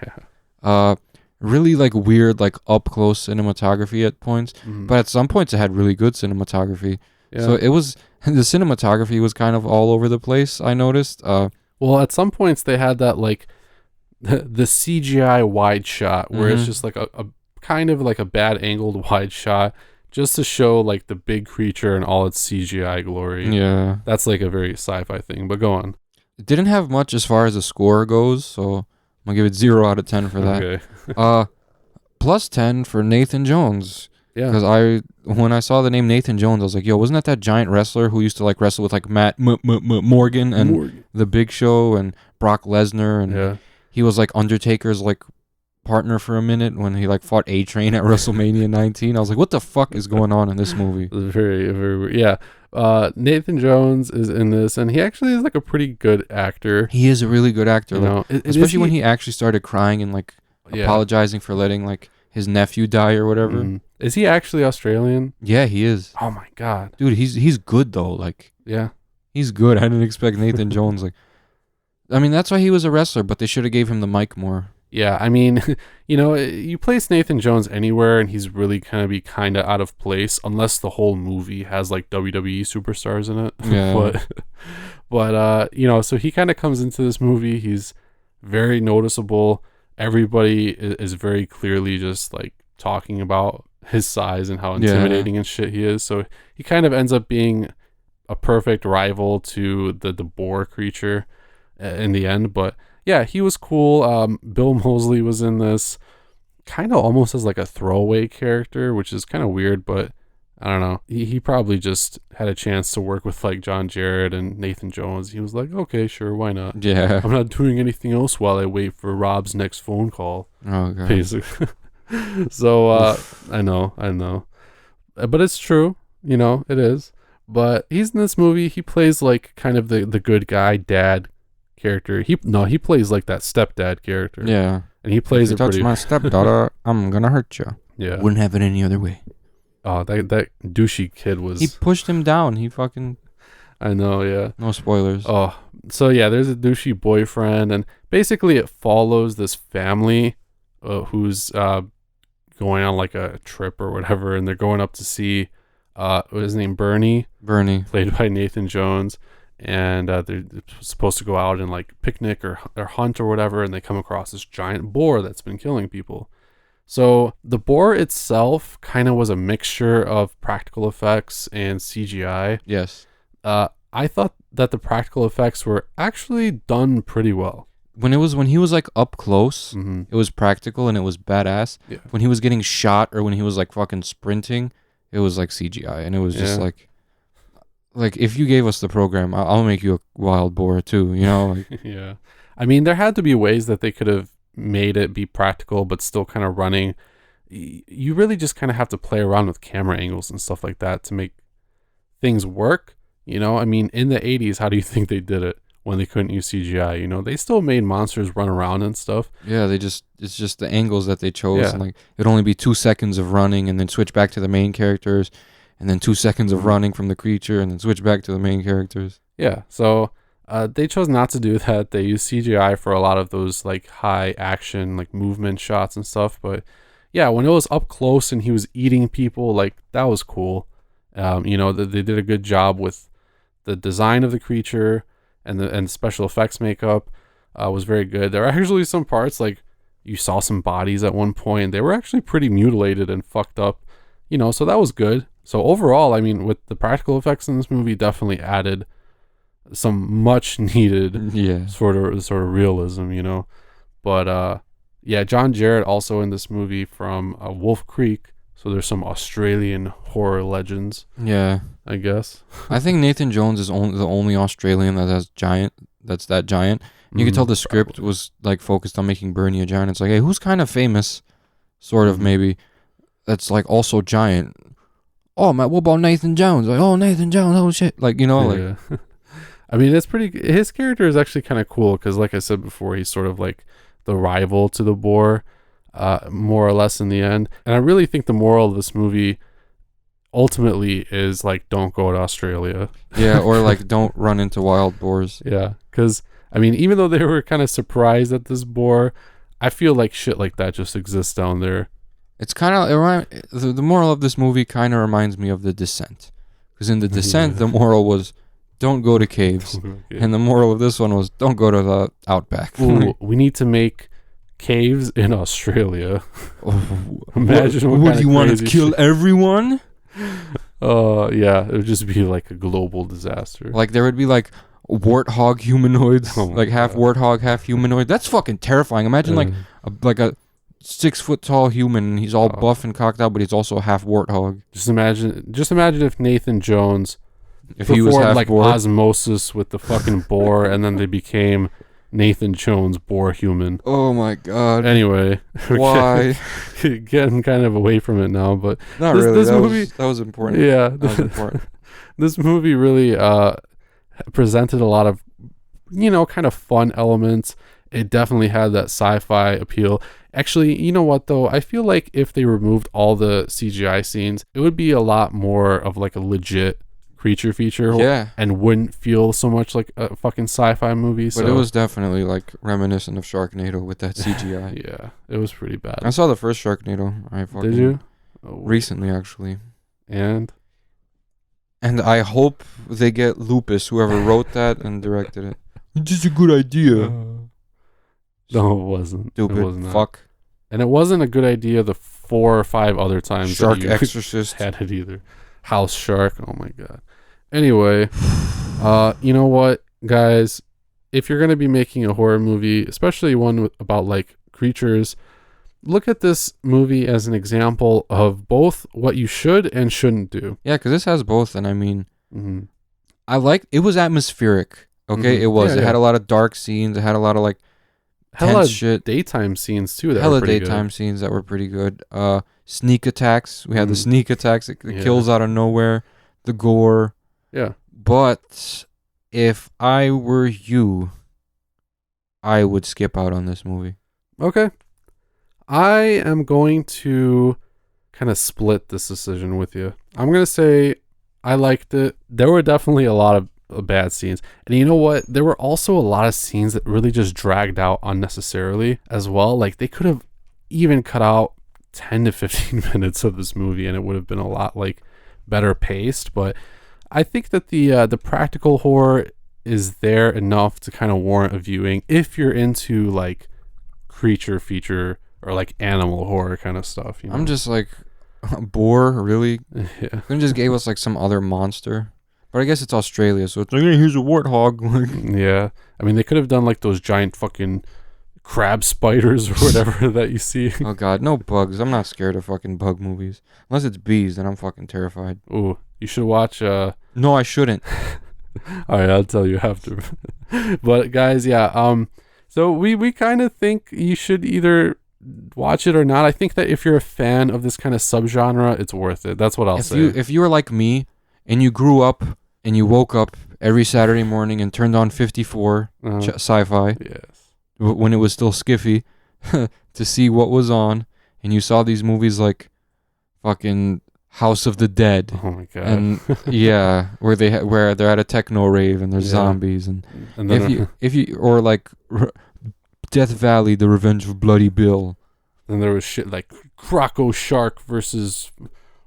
Yeah. Really like weird, like up close cinematography at points, but at some points it had really good cinematography. Yeah. So it was, the cinematography was kind of all over the place, I noticed. Well, at some points they had that like the CGI wide shot where it's just like a kind of like a bad angled wide shot just to show like the big creature and all its CGI glory. Yeah. That's like a very sci-fi thing, but go on. It didn't have much as far as the score goes, so I'm gonna give it 0 out of 10 for that. Okay. Plus 10 for Nathan Jones. Yeah. Because when I saw the name Nathan Jones, I was like, yo, wasn't that giant wrestler who used to like wrestle with like Matt Morgan and The Big Show and Brock Lesnar, and Yeah. he was like Undertaker's like partner for a minute when he like fought A-Train at WrestleMania 19. I was like, what the fuck is going on in this movie? Very, very weird. Yeah. Nathan Jones is in this, and he actually is like a pretty good actor. He is a really good actor, You like, know, especially when he actually started crying and like Yeah. apologizing for letting like his nephew die or whatever. Mhm. Is he actually Australian? Yeah, he is. Oh my god. Dude, he's good though. Like, Yeah. he's good. I didn't expect Nathan Jones. Like, I mean, that's why he was a wrestler, but they should have gave him the mic more. Yeah, I mean, you know, you place Nathan Jones anywhere and he's really kind of out of place unless the whole movie has like WWE superstars in it. Yeah. but you know, so he kind of comes into this movie, he's very noticeable. Everybody is very clearly just like talking about his size and how intimidating and shit he is. So he kind of ends up being a perfect rival to the Boar creature in the end, but yeah, he was cool. Bill Moseley was in this kind of almost as like a throwaway character, which is kind of weird, but I don't know. He probably just had a chance to work with like John Jarrett and Nathan Jones. He was like, okay, sure, why not? Yeah. I'm not doing anything else while I wait for Rob's next phone call. Oh god. Basically. So I know. But it's true, you know, it is. But he's in this movie, he plays like kind of the good guy dad character. He plays like that stepdad character. Yeah. And he plays If you it touch pretty my stepdaughter, I'm gonna hurt you. Yeah. Wouldn't have it any other way. Oh, that douchey kid was He pushed him down. He fucking. I know, yeah. No spoilers. Oh, so yeah, there's a douchey boyfriend, and basically it follows this family who's going on like a trip or whatever, and they're going up to see what is his name, Bernie, played by Nathan Jones, and they're supposed to go out and like picnic or hunt or whatever, and they come across this giant boar that's been killing people. So the boar itself kind of was a mixture of practical effects and CGI. Yes. I thought that the practical effects were actually done pretty well. When he was like up close, Mm-hmm. it was practical and it was badass. Yeah. When he was getting shot or when he was like fucking sprinting, it was like CGI, and it was just like if you gave us the program, I'll make you a wild boar too. You know. Like, Yeah. I mean, there had to be ways that they could have made it be practical but still kind of running. You really just kind of have to play around with camera angles and stuff like that to make things work, you know. I mean, in the 80s, how do you think they did it when they couldn't use CGI? You know, they still made monsters run around and stuff. yeah, they just it's just the angles that they chose. Yeah. And like it'd only be 2 seconds of running, and then switch back to the main characters, and then 2 seconds of running from the creature, and then switch back to the main characters. Yeah, so they chose not to do that. They used CGI for a lot of those like high action like movement shots and stuff. But yeah, when it was up close and he was eating people, like that was cool. They did a good job with the design of the creature, and the special effects makeup was very good. There were actually some parts like you saw some bodies at one point. They were actually pretty mutilated and fucked up, so that was good. So overall, I mean, with the practical effects in this movie, definitely added some much needed sort of realism, But yeah, John Jarratt also in this movie from Wolf Creek. So there's some Australian horror legends. Yeah, I guess. I think Nathan Jones is the only Australian that's that giant. You could tell the script was like focused on making Bernie a giant. It's like, hey, who's kind of famous, sort of maybe, that's like also giant. Oh man, what about Nathan Jones? Like, oh, Nathan Jones, oh shit, like Yeah. I mean, it's pretty. His character is actually kind of cool because, like I said before, he's sort of like the rival to the Boar, more or less in the end. And I really think the moral of this movie ultimately is like, don't go to Australia. Yeah, or like don't run into wild boars. Yeah, because I mean, even though they were kind of surprised at this boar, I feel like shit like that just exists down there. It's kind of the moral of this movie kind of reminds me of The Descent, because in The Descent the moral was don't go to caves, and the moral of this one was don't go to the outback. Ooh, we need to make caves in Australia. Imagine what do you want to kill everyone? Yeah, it would just be like a global disaster. Like there would be like warthog humanoids, like half warthog, half humanoid. That's fucking terrifying. Imagine like a 6 foot tall human, and he's all buff and cocked out, but he's also half warthog. Just imagine if Nathan Jones, if he was half like boar. Osmosis with the fucking boar, and then they became Nathan Jones boar human. Oh my god. Anyway, why? Getting kind of away from it now, but not this, really. This movie, that was important. Yeah, that was important. This movie really presented a lot of kind of fun elements. It definitely had that sci-fi appeal. Actually, you know what though? I feel like if they removed all the CGI scenes, it would be a lot more of like a legit creature feature. Yeah. And wouldn't feel so much like a fucking sci-fi movie. But it was definitely like reminiscent of Sharknado with that CGI. Yeah, it was pretty bad. I saw the first Sharknado. Did you? Recently, actually. And I hope they get Lupus, whoever wrote that and directed it. It's just a good idea. No, it wasn't. Stupid. It was not. Fuck. And it wasn't a good idea the 4 or 5 other times Shark that you Exorcist had it either. House Shark. Oh my god. Anyway, you know what, guys? If you're gonna be making a horror movie, especially one about like creatures, look at this movie as an example of both what you should and shouldn't do. Yeah, because this has both, and I mean, mm-hmm. It was atmospheric. Okay, Mm-hmm. it was. Yeah, it had a lot of dark scenes. It had a lot of like hella tense shit. Daytime scenes too. That Hella were pretty daytime good. scenes that were pretty good. Sneak attacks. We had the sneak attacks. The kills out of nowhere. The gore. Yeah. But if I were you, I would skip out on this movie. Okay. I am going to kind of split this decision with you. I'm going to say I liked it. There were definitely a lot of bad scenes. And you know what? There were also a lot of scenes that really just dragged out unnecessarily as well. Like they could have even cut out 10 to 15 minutes of this movie and it would have been a lot like better paced. But I think that the practical horror is there enough to kind of warrant a viewing if you're into like creature feature or like animal horror kind of stuff. You know? I'm just like, Boar, really? Yeah. Couldn't just gave us like some other monster. But I guess it's Australia, so it's like, hey, here's a warthog. Yeah. I mean, they could have done like those giant fucking crab spiders or whatever that you see. Oh god, no bugs. I'm not scared of fucking bug movies. Unless it's bees, then I'm fucking terrified. Ooh, you should watch No, I shouldn't. all right, I'll tell you after. But guys, yeah, so we kind of think you should either watch it or not. I think that if you're a fan of this kind of subgenre, it's worth it. That's what I'll say. If you were like me and you grew up and you woke up every Saturday morning and turned on 54 sci-fi Yes. when it was still skiffy, to see what was on, and you saw these movies like fucking House of the Dead. Oh my god. And yeah, where they're at a techno rave and there's zombies, and then if you or like Death Valley, The Revenge of Bloody Bill. Then there was shit like Croco Shark versus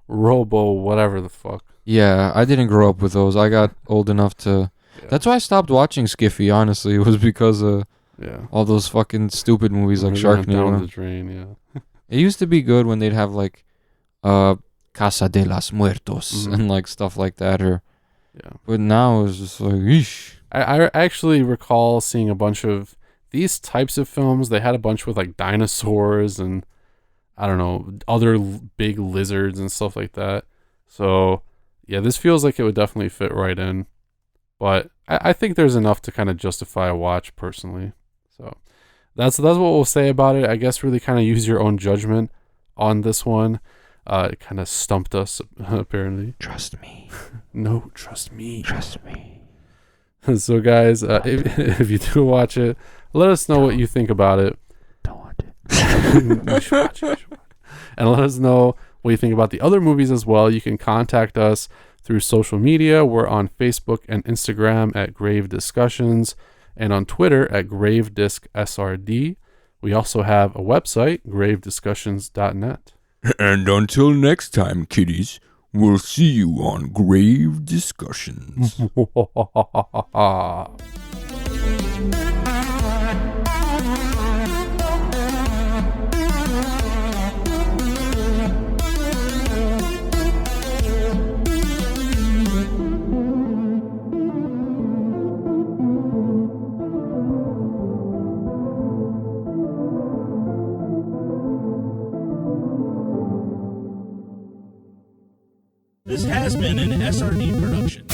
Robo, whatever the fuck. Yeah, I didn't grow up with those. I got old enough to. Yeah. That's why I stopped watching Skiffy. Honestly, it was because of all those fucking stupid movies like Sharknado. Down the drain, yeah. It used to be good when they'd have like Casa de los Muertos and like stuff like that, but now it's just like, eesh. I actually recall seeing a bunch of these types of films. They had a bunch with like dinosaurs and I don't know, other big lizards and stuff like that. So yeah, this feels like it would definitely fit right in, but I think there's enough to kind of justify a watch personally. So that's what we'll say about it. I guess really kind of use your own judgment on this one. It kind of stumped us, apparently. Trust me. No, trust me. Trust me. So, guys, if you do watch it, let us know what you think about it. Don't watch it. You should watch it. And let us know what you think about the other movies as well. You can contact us through social media. We're on Facebook and Instagram at Grave Discussions and on Twitter at GraveDiscSRD. We also have a website, gravediscussions.net. And until next time, kiddies, we'll see you on Grave Discussions. This has been an SRD production.